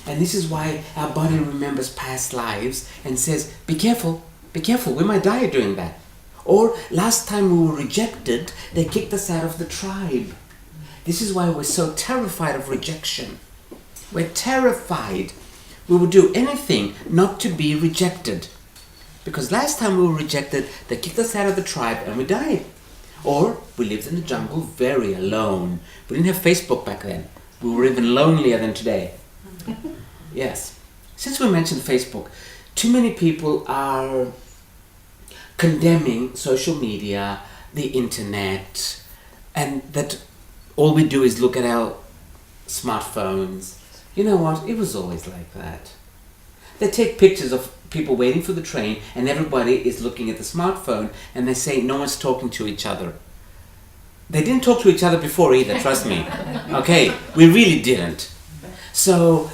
And this is why our body remembers past lives and says, be careful, we might die doing that. Or last time we were rejected, they kicked us out of the tribe. This is why we're so terrified of rejection. We're terrified. We would do anything not to be rejected. Because last time we were rejected, they kicked us out of the tribe and we died. Or we lived in the jungle very alone. We didn't have Facebook back then. We were even lonelier than today. Yes. Since we mentioned Facebook, too many people are condemning social media, the internet, and that all we do is look at our smartphones. You know what? It was always like that. They take pictures of people waiting for the train and everybody is looking at the smartphone and they say no one's talking to each other. They didn't talk to each other before either, trust me. Okay, we really didn't. So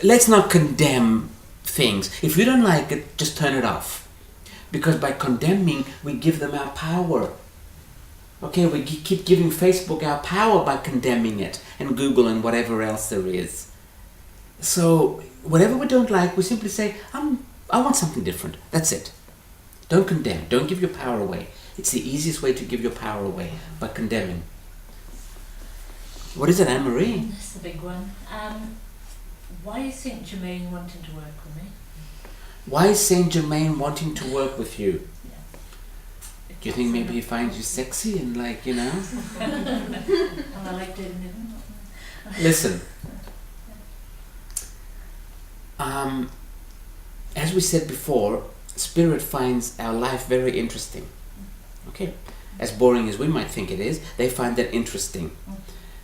let's not condemn things. If you don't like it, just turn it off. Because by condemning, we give them our power. Okay, we keep giving Facebook our power by condemning it, and Google and whatever else there is. So whatever we don't like, we simply say, I want something different. That's it. Don't condemn. Don't give your power away. It's the easiest way to give your power away, by condemning. What is it, Anne-Marie? That's the big one. Why is St. Germain wanting to work with me? Why is Saint Germain wanting to work with you? Yeah. Do you think maybe he finds you sexy and like, you know? And I like doing it. Listen. As we said before, Spirit finds our life very interesting. Okay? As boring as we might think it is, they find that interesting.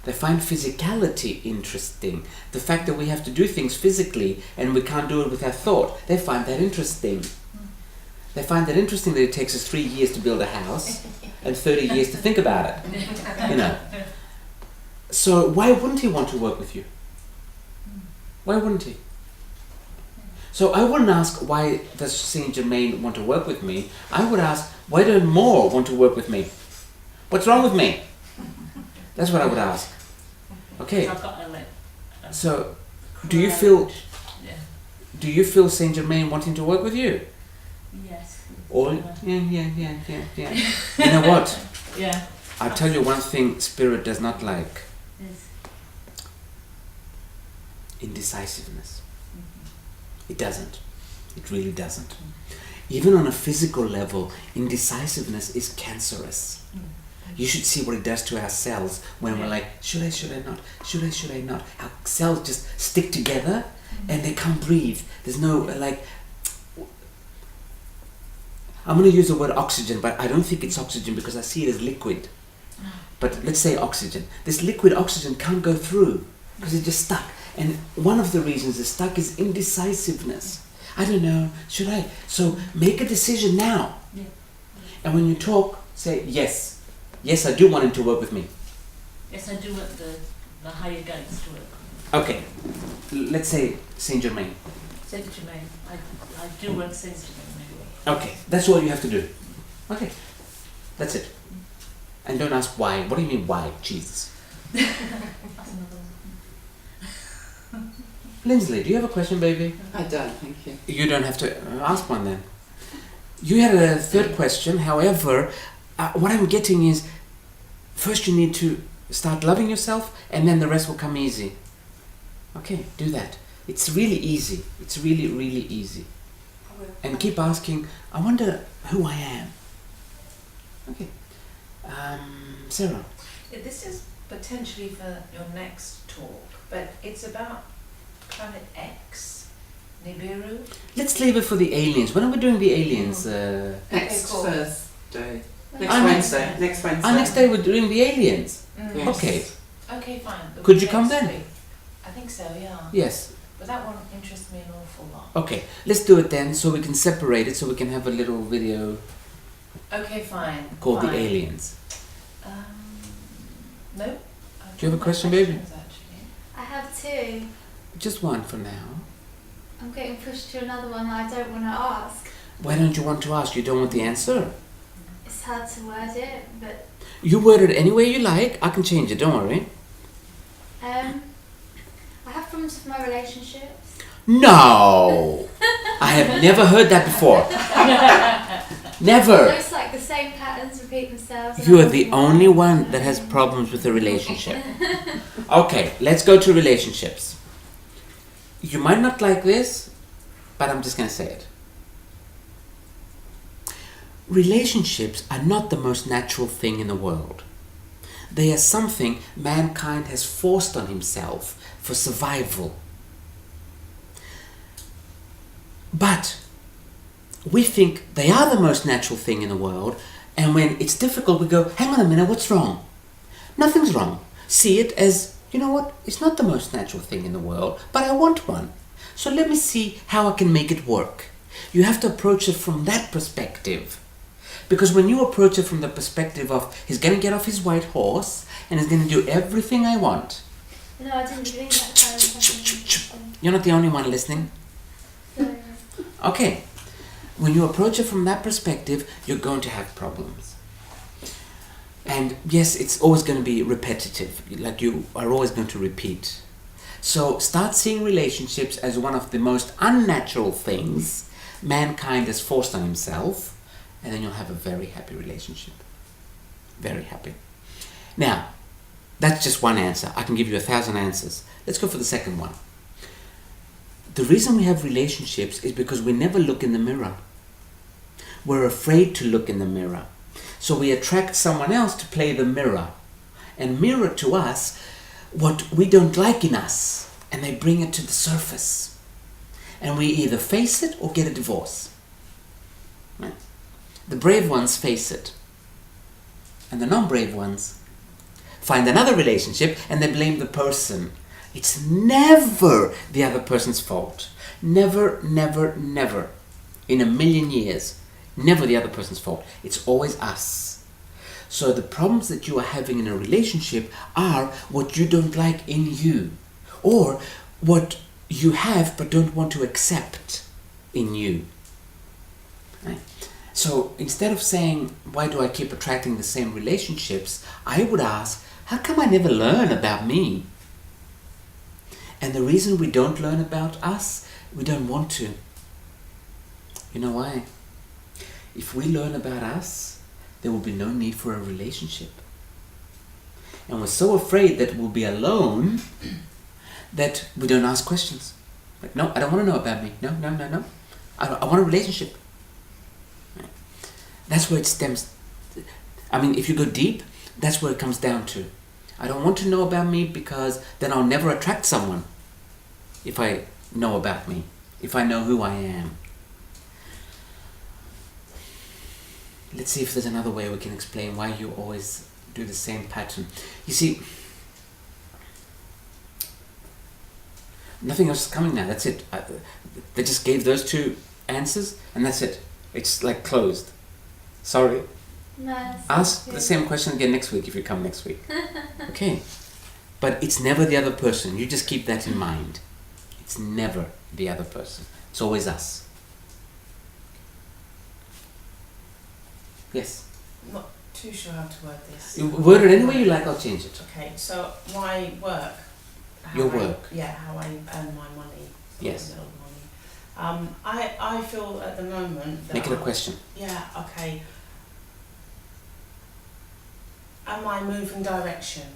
They find physicality interesting. The fact that we have to do things physically and we can't do it with our thought, they find that interesting. They find that interesting that it takes us 3 years to build a house and 30 years to think about it. You know. So why wouldn't he want to work with you? Why wouldn't he? So I wouldn't ask, why does Saint Germain want to work with me? I would ask, why don't more want to work with me? What's wrong with me? That's what I would ask. Okay. I've got So, do you feel? Yeah. Do you feel Saint Germain wanting to work with you? Yes. Or yeah. You know what? Yeah. I'll tell you one thing Spirit does not like. Yes. Indecisiveness. It doesn't. It really doesn't. Even on a physical level, indecisiveness is cancerous. You should see what it does to our cells when we're like, should I not? Should I not? Our cells just stick together and they can't breathe. There's no, like, I'm going to use the word oxygen, but I don't think it's oxygen because I see it as liquid. But let's say oxygen. This liquid oxygen can't go through because it's just stuck. And one of the reasons it's stuck is indecisiveness. I don't know, should I? So make a decision now. Yeah. And when you talk, say, yes. Yes, I do want him to work with me. Yes, I do want the higher guides to work. Okay, let's say Saint Germain. Saint Germain. I do want Saint Germain. Okay, that's all you have to do. Okay, that's it. And don't ask why. What do you mean why? Jesus. That's another one. Lindsley, do you have a question, baby? I don't, thank you. You don't have to ask one then. You had a third question, however, what I'm getting is, first you need to start loving yourself and then the rest will come easy. Okay, do that. It's really easy. It's really, really easy. And keep asking, I wonder who I am. Okay. Sarah. Yeah, this is potentially for your next talk, but it's about Planet X, Nibiru. Let's leave it for the aliens. When are we doing the aliens? Next cool. Thursday. Next Ah, Wednesday. Next Wednesday. Next day we're doing the aliens. Mm. Yes. Okay. Okay, fine. Could you come Next then? week. I think so, yeah. Yes. But that one interests me an awful lot. Okay. Let's do it then so we can separate it so we can have a little video Okay, fine. called fine. the aliens. No. Do you have a question, baby? Actually. I have two. Just one for now. I'm getting pushed to another one that I don't want to ask. Why don't you want to ask? You don't want the answer. It's hard to word it, but You word it any way you like. I can change it, don't worry. I have problems with my relationships. No! I have never heard that before. Never. Looks like the same patterns repeat themselves. and You are I'm the thinking, only one that has problems with a relationship. Okay, let's go to relationships. You might not like this, but I'm just going to say it. Relationships are not the most natural thing in the world. They are something mankind has forced on himself for survival. But we think they are the most natural thing in the world, and when it's difficult we go, hang on a minute, what's wrong? Nothing's wrong. See it as, you know what, it's not the most natural thing in the world, but I want one. So let me see how I can make it work. You have to approach it from that perspective. Because when you approach it from the perspective of, he's going to get off his white horse and he's going to do everything I want. No, I didn't think that kind of You're not the only one listening. No. Okay. When you approach it from that perspective, you're going to have problems. And yes, it's always going to be repetitive. Like you are always going to repeat. So start seeing relationships as one of the most unnatural things mankind has forced on himself. And then you'll have a very happy relationship. Very happy. Now, that's just one answer. I can give you 1,000 answers. Let's go for the second one. The reason we have relationships is because we never look in the mirror. We're afraid to look in the mirror. So we attract someone else to play the mirror and mirror to us what we don't like in us. And they bring it to the surface. And we either face it or get a divorce. Right? The brave ones face it. And the non-brave ones find another relationship and they blame the person. It's never the other person's fault. Never, never, never. In a million years. Never the other person's fault. It's always us. So the problems that you are having in a relationship are what you don't like in you. Or what you have but don't want to accept in you. Right? So instead of saying, why do I keep attracting the same relationships? I would ask, how come I never learn about me? And the reason we don't learn about us, we don't want to. You know why? If we learn about us, there will be no need for a relationship. And we're so afraid that we'll be alone that we don't ask questions. Like, no, I don't want to know about me. No, no, no, no. I want a relationship. That's where it stems. I mean, if you go deep, that's where it comes down to. I don't want to know about me because then I'll never attract someone if I know about me, if I know who I am. Let's see if there's another way we can explain why you always do the same pattern. You see, nothing else is coming now. That's it. They just gave those two answers and that's it. It's like closed. Sorry. No, Ask the same question again next week if you come next week. Okay. But it's never the other person. You just keep that in mind. It's never the other person. It's always us. Yes. I'm not too sure how to word this. You word it any way you like, I'll change it. Okay, so my work. Your work. How I earn my money. Yes. Build money. I feel at the moment that Make it a question. Yeah, okay. Am I moving direction?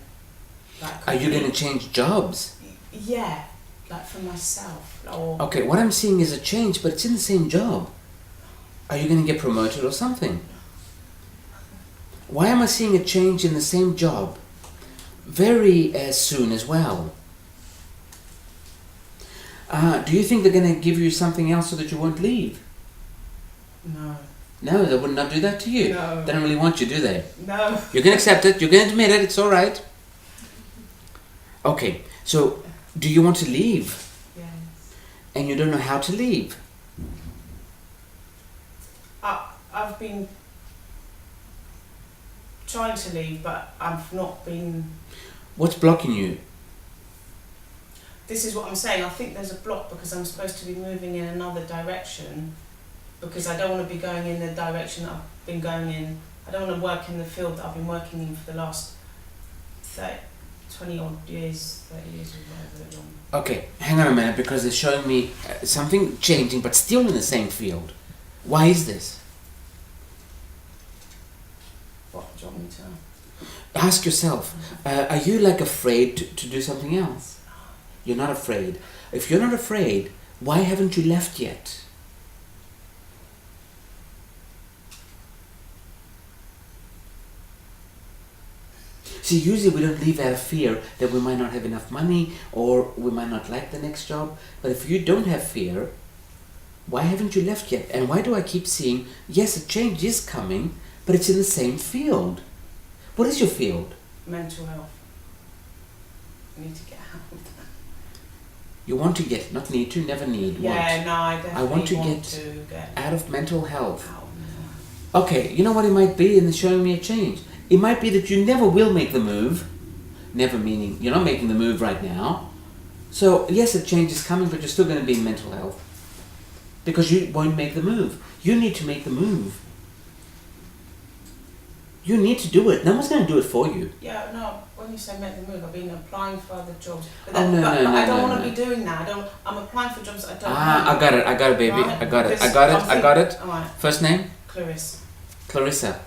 Like, Are you going to change jobs? Yeah, like for myself. Or Okay, what I'm seeing is a change, but it's in the same job. Are you going to get promoted or something? Why am I seeing a change in the same job? Very soon as well. Do you think they're going to give you something else so that you won't leave? No. No, they would not do that to you. No. They don't really want you, do they? No. You can accept it, you can admit it, it's alright. Okay, so do you want to leave? Yes. And you don't know how to leave? I've been trying to leave, but I've not been. What's blocking you? This is what I'm saying. I think there's a block because I'm supposed to be moving in another direction. Because I don't want to be going in the direction that I've been going in. I don't want to work in the field that I've been working in for the last 20 odd years, 30 years or whatever long. Okay, hang on a minute, because they're showing me something changing, but still in the same field. Why is this? do you want me to? Ask yourself, are you like afraid to do something else? You're not afraid. If you're not afraid, why haven't you left yet? See, usually we don't leave out of fear that we might not have enough money or we might not like the next job. But if you don't have fear, why haven't you left yet? And why do I keep seeing, yes, a change is coming, but it's in the same field? What is your field? Mental health. I need to get out of that. You want to get, not need to, never need, Yeah, want. no, I definitely want to want get to get out of mental health. out. Okay, you know what it might be in showing me a change? It might be that you never will make the move. Never meaning you're not making the move right now. So yes, a change is coming, but you're still going to be in mental health. Because you won't make the move. You need to make the move. You need to do it. No one's going to do it for you. Yeah, no, when you say make the move, I've been applying for other jobs. But, Oh, no, but, no, but no, I don't no, want to no. be doing that. I'm applying for jobs I don't know. I got it, baby. Right? I got it. Because I got it. I'm I got it. Alright, First name? Clarissa. Clarissa.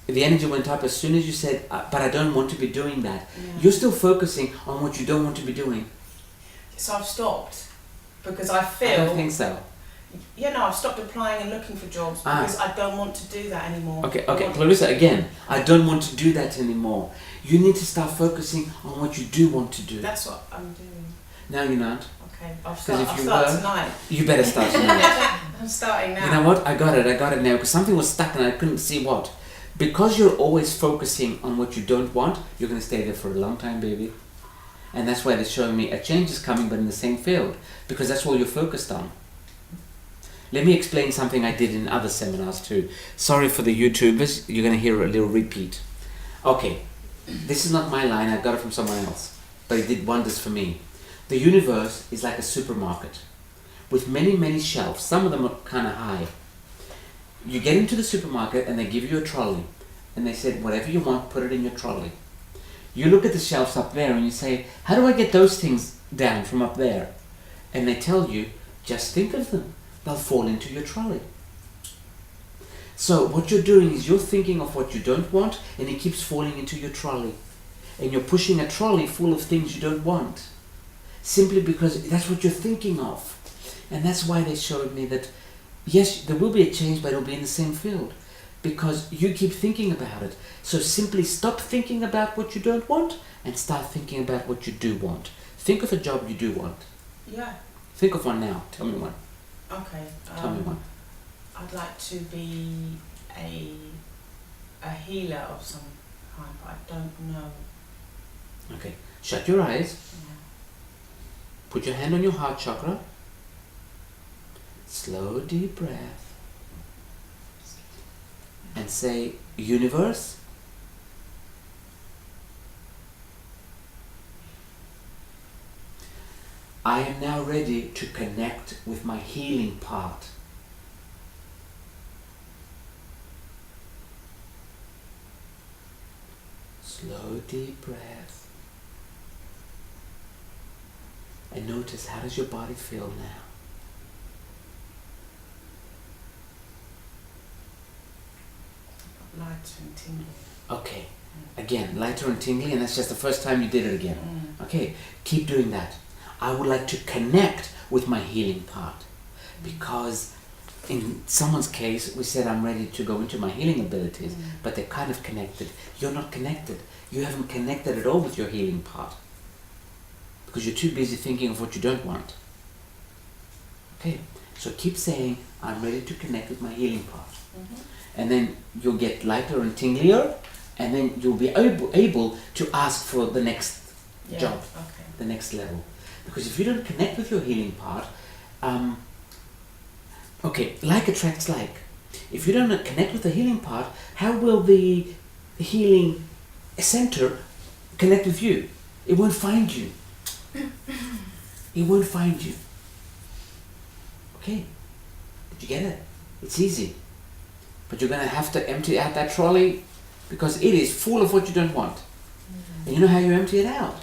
The energy went up as soon as you said, but I don't want to be doing that. Yeah. You're still focusing on what you don't want to be doing. So I've stopped because I feel. I don't think so. Yeah, no, I've stopped applying and looking for jobs because I don't want to do that anymore. Okay, I okay, want- Clarissa, again, I don't want to do that anymore. You need to start focusing on what you do want to do. That's what I'm doing. No, you're not. Okay, I'll 'Cause start, if I'll you start were- tonight. You better start tonight. I'm starting now. You know what? I got it now, because something was stuck and I couldn't see what. Because you're always focusing on what you don't want, you're going to stay there for a long time, baby. And that's why they're showing me a change is coming, but in the same field, because that's all you're focused on. Let me explain something I did in other seminars too. Sorry for the YouTubers, you're going to hear a little repeat. Okay, this is not my line, I got it from someone else, but it did wonders for me. The universe is like a supermarket with many, many shelves. Some of them are kind of high. You get into the supermarket and they give you a trolley and they said, whatever you want, put it in your trolley. You look at the shelves up there and you say, how do I get those things down from up there? And they tell you, just think of them. They'll fall into your trolley. So what you're doing is you're thinking of what you don't want and it keeps falling into your trolley. And you're pushing a trolley full of things you don't want. Simply because that's what you're thinking of. And that's why they showed me that, yes, there will be a change, but it'll be in the same field. Because you keep thinking about it. So simply stop thinking about what you don't want and start thinking about what you do want. Think of a job you do want. Yeah. Think of one now. Tell me one. Okay. Tell me one. I'd like to be a healer of some kind, but I don't know. Okay. Shut your eyes. Yeah. Put your hand on your heart chakra. Slow, deep breath. And say, universe, I am now ready to connect with my healing part. Slow, deep breath. And notice, how does your body feel now? Light and tingly. Okay, again, lighter and tingly, and that's just the first time you did it again. Okay, keep doing that. I would like to connect with my healing part, because in someone's case, we said I'm ready to go into my healing abilities, but they're kind of connected. You're not connected. You haven't connected at all with your healing part, because you're too busy thinking of what you don't want. Okay, so keep saying, I'm ready to connect with my healing part. And then you'll get lighter and tinglier, and then you'll be able to ask for the next job, Okay. the next level. Because if you don't connect with your healing part, okay, like attracts like. If you don't connect with the healing part, how will the healing center connect with you? It won't find you. It won't find you. Okay, did you get it? It's easy. But you're going to have to empty out that trolley because it is full of what you don't want. And you know how you empty it out?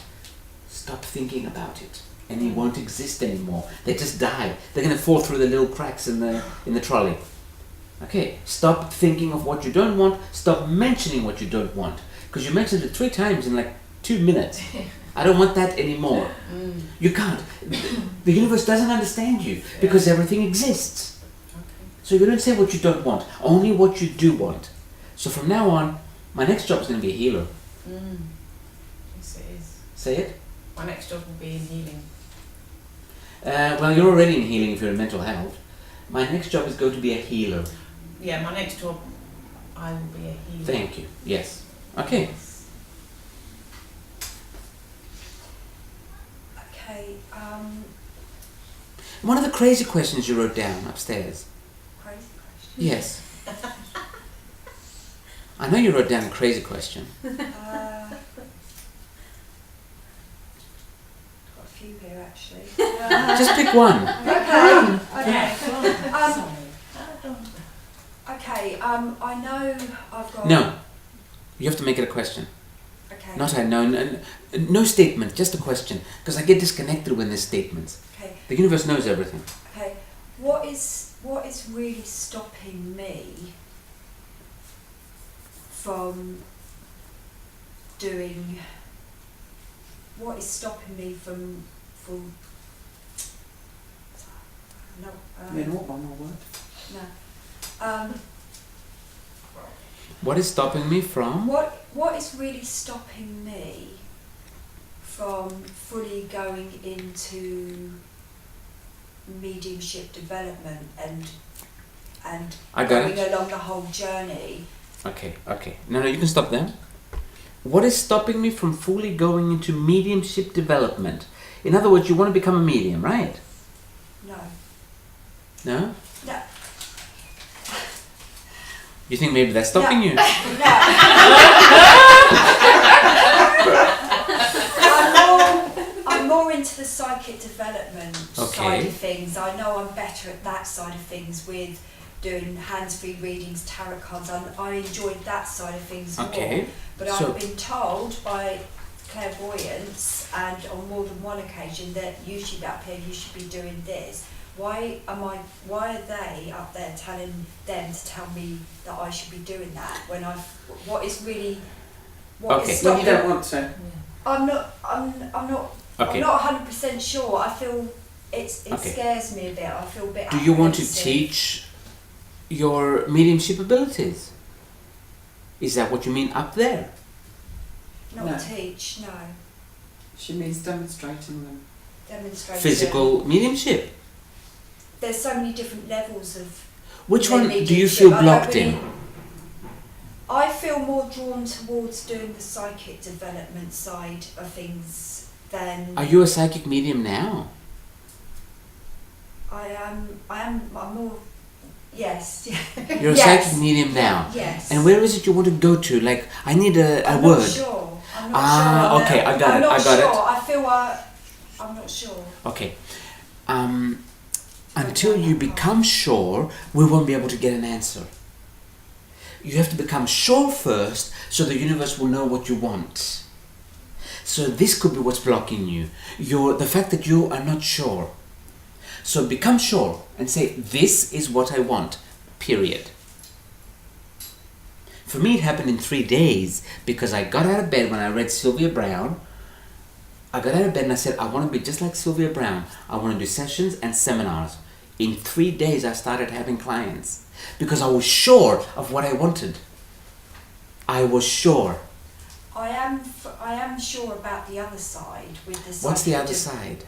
Stop thinking about it. And it won't exist anymore. They just die. They're going to fall through the little cracks in the trolley. Okay, stop thinking of what you don't want. Stop mentioning what you don't want. Because you mentioned it 3 times in like 2 minutes. I don't want that anymore. You can't. The universe doesn't understand you because everything exists. So you don't say what you don't want, only what you do want. So from now on, my next job is going to be a healer. Yes, it is. Say it. My next job will be in healing. Well, you're already in healing if you're in mental health. My next job is going to be a healer. Yeah, my next job, I will be a healer. Thank you. Yes. Okay. Okay, One of the crazy questions you wrote down upstairs. crazy question. Yes. I know you wrote down a crazy question. Got a few here actually. Just pick one. Okay, I know I've got... No. You have to make it a question. Okay. Not I know. No statement, just a question. Because I get disconnected when there's statements. Okay, The universe knows everything. okay. What is really stopping me from doing... What is stopping me from no, What one more word? no. What is stopping me from? What is really stopping me from fully going into mediumship development and I got going it. along the whole journey? Okay. No, you can stop there. What is stopping me from fully going into mediumship development? In other words, you want to become a medium, right? No. No? No. You think maybe that's stopping you? No. I'm more into the psychic development side of things. I know I'm better at that side of things with doing hands-free readings, tarot cards. I enjoyed that side of things more. But So- I've been told by clairvoyance and on more than one occasion that you should be up here, you should be doing this. Why are they up there telling them to tell me that I should be doing that when what is really what Okay. is Well, you stopping? don't want to. I'm not Okay. 100% sure. I feel it Okay. scares me a bit. I feel a bit Do you want to apprehensive. teach your mediumship abilities? Is that what you mean up there? Not No. teach, no. She means demonstrating them. Demonstration. Physical mediumship. There's so many different levels of Which one do you mediumship. feel I don't blocked really- in? I feel more drawn towards doing the psychic development side of things than Are you a psychic medium now? I'm more, yes. You're a Yes. psychic medium now. Yes. And where is it you want to go to? Like, I need a I'm word. not sure. I'm not Ah, sure. okay, I got I'm it, not I got sure. it. I feel I'm not sure. Okay. Until you become sure, we won't be able to get an answer. You have to become sure first so the universe will know what you want. So this could be what's blocking you. The fact that you are not sure. So become sure and say, this is what I want, period. For me, it happened in 3 days because I got out of bed when I read Sylvia Brown. I got out of bed and I said, I want to be just like Sylvia Brown. I want to do sessions and seminars. In 3 days, I started having clients because I was sure of what I wanted. I was sure. I am sure about the other side with the psychic. What's the other side?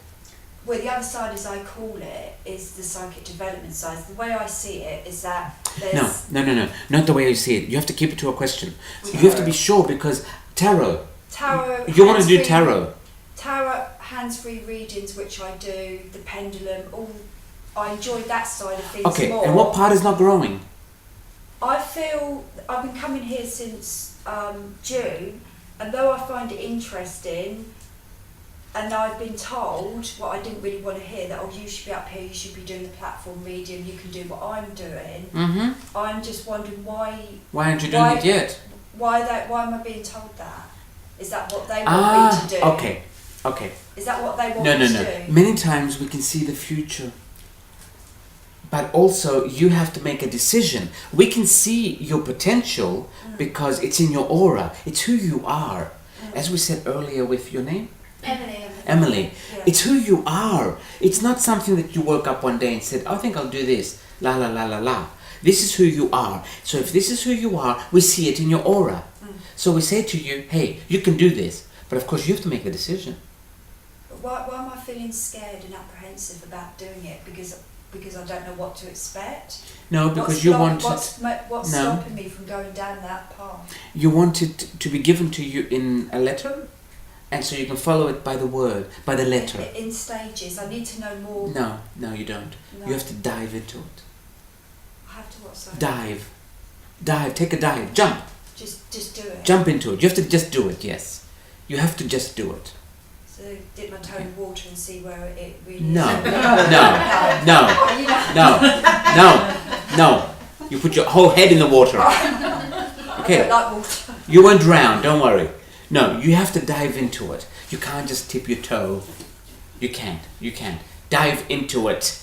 Well, the other side, as I call it, is the psychic development side. The way I see it is that there's... No. Not the way you see it. You have to keep it to a question. You have to be sure because tarot. Tarot... You want to do hands-free- tarot. Tarot, hands-free readings, which I do, the pendulum, I enjoy that side of things Okay, more. and what part is not growing? I feel I've been coming here since June, and though I find it interesting, and I've been told what I didn't really want to hear, that you should be up here, you should be doing the platform medium, you can do what I'm doing. Mm-hmm. I'm just wondering why Why aren't you doing it yet? why am I being told that? Is that what they want me to do? Okay. Is that what they want No. me to do? Many times we can see the future. but also you have to make a decision. We can see your potential because it's in your aura. It's who you are. As we said earlier with your name? Emily. Yeah. It's who you are. It's not something that you woke up one day and said, I think I'll do this. La la la la la. This is who you are. So if this is who you are, we see it in your aura. So we say to you, hey, you can do this. But of course you have to make a decision. But why am I feeling scared and apprehensive about doing it? Because I don't know what to expect. No, because you want What's No. stopping me from going down that path? You want it to be given to you in a letter, and so you can follow it by the word, by the letter. In stages. I need to know more. No, you don't. No. You have to dive into it. I have to what? Sorry. Dive, take a dive, jump. Just do it. Jump into it. You have to just do it, yes. You have to just do it. So dip my toe in water and see where it really No, is. no. You put your whole head in the water. I Okay. don't like water. You won't drown, don't worry. No, you have to dive into it. You can't just tip your toe. You can't. Dive into it.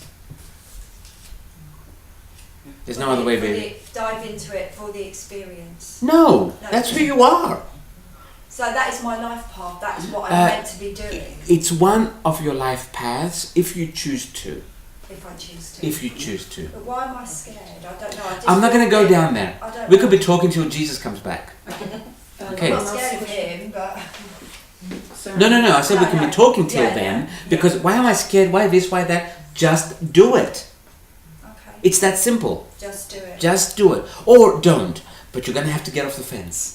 There's no other way, baby. Dive into it for the experience. No, that's who you are. So that is my life path. That is what I'm meant to be doing. It's one of your life paths if you choose to. If I choose to. If you choose to. But why am I scared? I don't know. I'm not going to go down there. I don't We know. could be talking till Jesus comes back. Okay. I'm not scared of him, but No. I said we can be talking till Yeah, then yeah. because why am I scared? Why this? Why that? Just do it. okay, It's that simple. just do it. Just do it. Or don't. But you're going to have to get off the fence.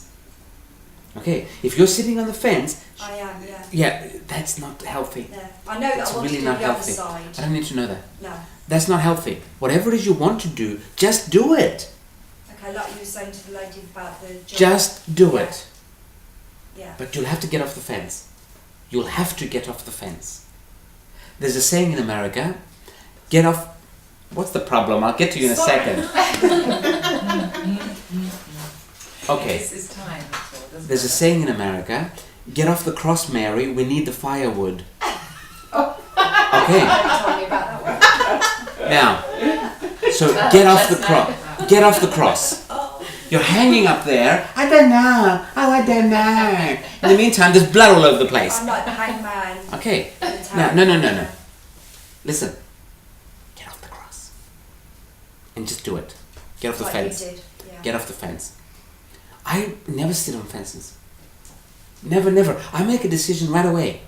Okay? If you're sitting on the fence, I am, yeah. yeah, that's not healthy. Yeah. I know that It's I want really to do not the healthy. other side. I don't need to know that. No. That's not healthy. Whatever it is you want to do, just do it. Okay, like you were saying to the lady about the job. Just do Yeah. it. Yeah. But you'll have to get off the fence. You'll have to get off the fence. There's a saying in America, get off... What's the problem? I'll get to you in a second. Okay. This is time. That's all, doesn't There's a it? saying in America, get off the cross, Mary, we need the firewood. Okay. You told me about that one. Now, so get off the cross. Get off the cross. You're hanging up there. I don't know. Oh, I don't know. In the meantime, there's blood all over the place. I'm like the hangman. Okay. in Now, town. no. Listen. Get off the cross. And just do it. Get off the Like fence. you did. Yeah. Get off the fence. I never sit on fences. Never. I make a decision right away.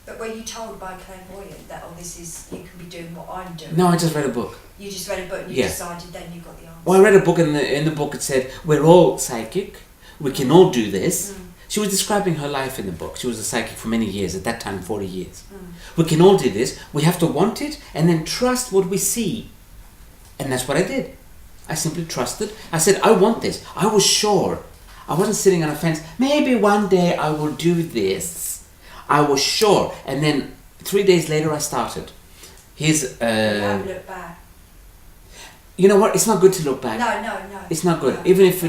But were you told by clairvoyant that, oh, this is, you can be doing what I'm doing? No, I just read a book. You just read a book and you Yeah. decided then you got the answer. Well, I read a book and in the book it said, we're all psychic. We can all do this. She was describing her life in the book. She was a psychic for many years, at that time 40 years. We can all do this. We have to want it and then trust what we see. And that's what I did. I simply trusted. I said, I want this. I was sure. I wasn't sitting on a fence. Maybe one day I will do this. I was sure. And then 3 days later I started. Here's, You haven't looked back. you know what? It's not good to look back. No. It's not good. No. Even if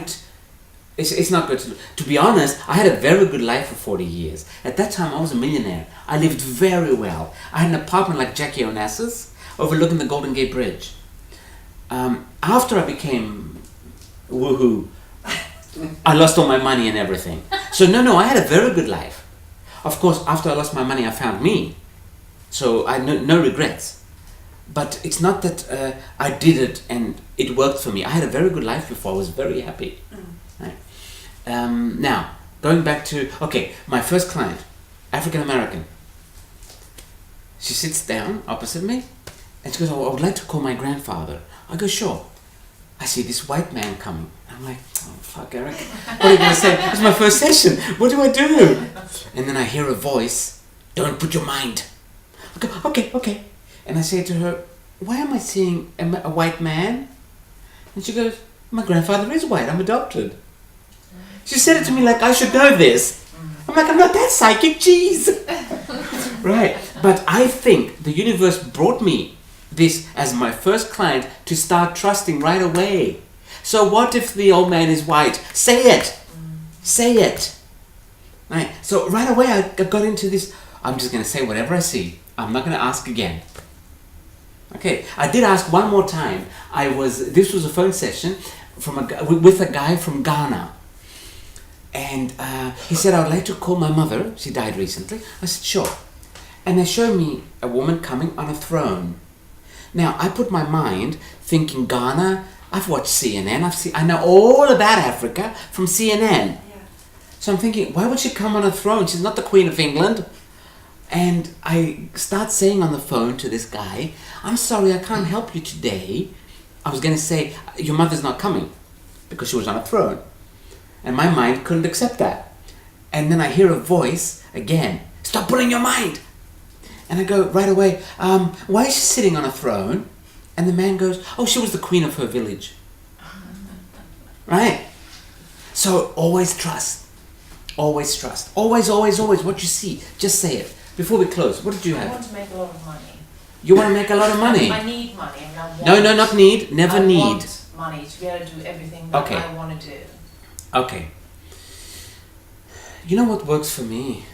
it's not good to be honest, I had a very good life for 40 years. At that time I was a millionaire. I lived very well. I had an apartment like Jackie Onassis overlooking the Golden Gate Bridge. After I became woohoo, I lost all my money and everything. So no, I had a very good life. Of course, after I lost my money, I found me. So I no regrets. But it's not that I did it and it worked for me. I had a very good life before. I was very happy. Right. Now, going back to, okay, my first client, African American. She sits down opposite me and she goes, oh, I would like to call my grandfather. I go, sure. I see this white man coming. I'm like, oh, fuck, Eric. What are you going to say? It's my first session. What do I do? And then I hear a voice, don't put your mind. I go, okay. And I say to her, why am I seeing a white man? And she goes, my grandfather is white. I'm adopted. She said it to me like I should know this. I'm like, I'm not that psychic, jeez. Right. But I think the universe brought me this as my first client to start trusting right away. So what if the old man is white? Say it. Say it. Right. So right away I got into this. I'm just going to say whatever I see. I'm not going to ask again. Okay, I did ask one more time. This was a phone session with a guy from Ghana. And he said, I would like to call my mother. She died recently. I said, sure. And they showed me a woman coming on a throne. Now, I put my mind thinking Ghana. I've watched CNN. I know all about Africa from CNN. Yeah. So I'm thinking, why would she come on a throne? She's not the Queen of England. And I start saying on the phone to this guy, I'm sorry, I can't help you today. I was going to say, your mother's not coming because she was on a throne. And my mind couldn't accept that. And then I hear a voice again, stop pulling your mind. And I go right away, why is she sitting on a throne? And the man goes, oh, she was the queen of her village. Right? So always trust. Always trust. Always, always, always. What you see, just say it. Before we close, what did you I have? want to make a lot of money. You want to make a lot of money? I need money. I mean, I want, No, not need. Never I need. want money to be able to do everything that Okay. I want to do. Okay. You know what works for me?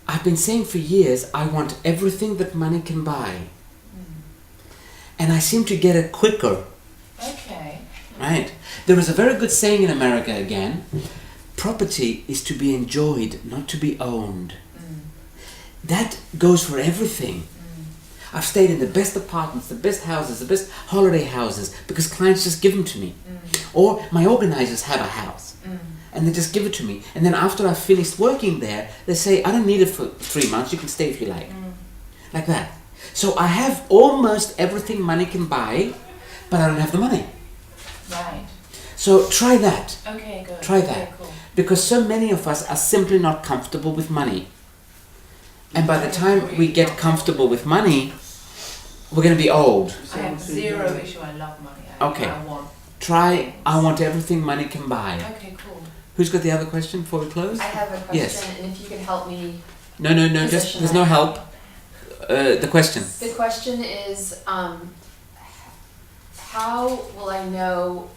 I've been saying for years, I want everything that money can buy. And I seem to get it quicker. Okay. Right? There is a very good saying in America again. Property is to be enjoyed, not to be owned. That goes for everything. I've stayed in the best apartments, the best houses, the best holiday houses because clients just give them to me. Or my organizers have a house and they just give it to me. And then after I've finished working there, they say, I don't need it for 3 months, you can stay if you like. Like that. So I have almost everything money can buy, but I don't have the money. Right. So try that. Okay, good. Try Okay, that. cool. Because so many of us are simply not comfortable with money. And by the time we get comfortable with money, we're going to be old. I have zero issue. I love money. Okay. I want. Try, I want everything money can buy. Okay, cool. Who's got the other question before we close? I have a question, Yes. and if you could help me. No, just, position there's no that. help. The question. The question is, how will I know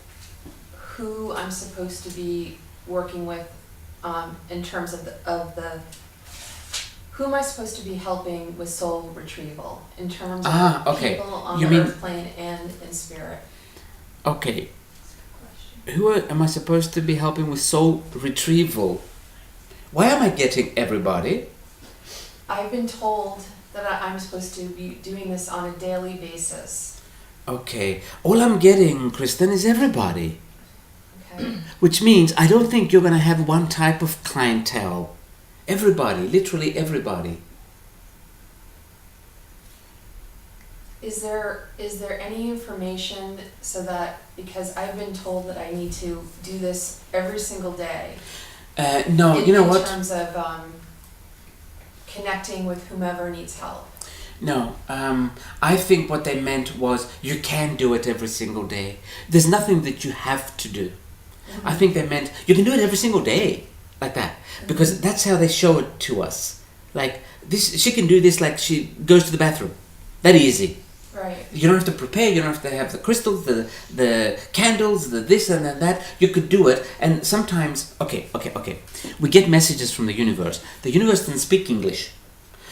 who I'm supposed to be working with in terms of the who am I supposed to be helping with soul retrieval in terms of okay. people on You the mean- earth plane and in spirit? Okay. Am I supposed to be helping with soul retrieval? Why am I getting everybody? I've been told that I'm supposed to be doing this on a daily basis. Okay. All I'm getting, Kristen, is everybody. Okay. Which means I don't think you're going to have one type of clientele. Everybody, literally everybody. Is there any information so that, because I've been told that I need to do this every single day. No, you know what? In terms of connecting with whomever needs help. No, I think what they meant was you can do it every single day. There's nothing that you have to do. I think they meant you can do it every single day, like that, because that's how they show it to us. Like this, she can do this like she goes to the bathroom. That easy. Right. You don't have to prepare. You don't have to have the crystals, the candles, the this and then that. You could do it. And sometimes, okay. We get messages from the universe. The universe doesn't speak English.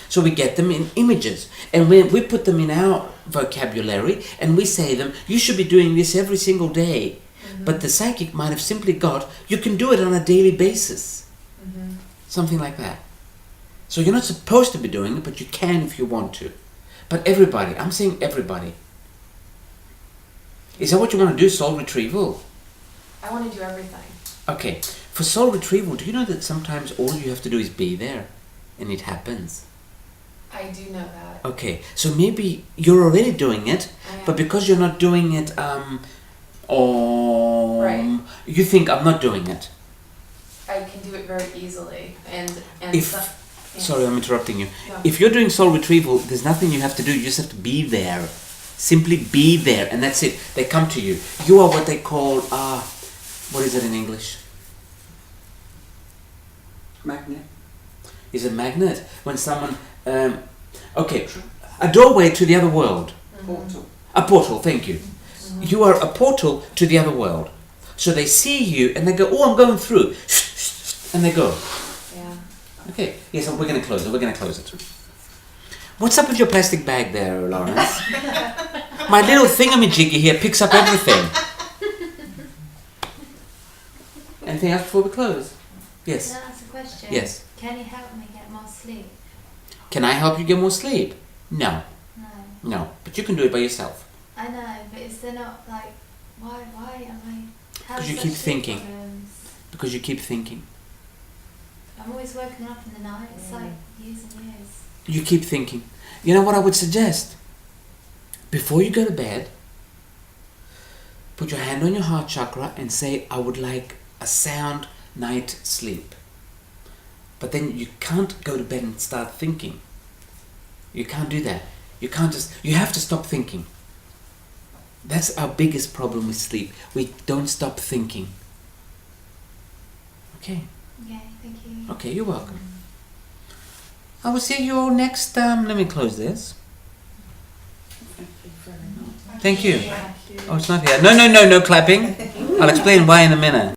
So we get them in images. And we put them in our vocabulary and we say them, you should be doing this every single day. But the psychic might have simply got, you can do it on a daily basis. Something like that. So you're not supposed to be doing it, but you can if you want to. But everybody, I'm saying everybody. Is that what you want to do, soul retrieval? I want to do everything. Okay, for soul retrieval, do you know that sometimes all you have to do is be there and it happens? I do know that. Okay, so maybe you're already doing it, I am. but because you're not doing it, Right. you think I'm not doing it. I can do it very easily, and If- yeah. Sorry, I'm interrupting you. No. If you're doing soul retrieval, there's nothing you have to do. You just have to be there. Simply be there, and that's it. They come to you. You are what they call, what is it in English? Magnet. Is it magnet? When someone, okay, a doorway to the other world. Portal. A portal, thank you. You are a portal to the other world. So they see you and they go, oh, I'm going through. And they go. Yeah. Okay, yes, we're going to close it. What's up with your plastic bag there, Lawrence? My little thingamajiggy here picks up everything. Anything else before we close? Yes. Can I ask a question? Yes. Can you help me get more sleep? Can I help you get more sleep? No. No. No. But you can do it by yourself. I know, but is there not like, why am I Because you such keep sleep thinking. problems? Because you keep thinking. I'm always waking up in the night. It's like years and years. You keep thinking. You know what I would suggest? Before you go to bed, put your hand on your heart chakra and say, I would like a sound night sleep. But then you can't go to bed and start thinking. You can't do that. You can't just, you have to stop thinking. That's our biggest problem with sleep. We don't stop thinking. Okay. Okay, thank you. Okay, you're welcome. I will see you all next, let me close this. Thank you very much. Thank you. Oh, it's not here. No clapping. I'll explain why in a minute.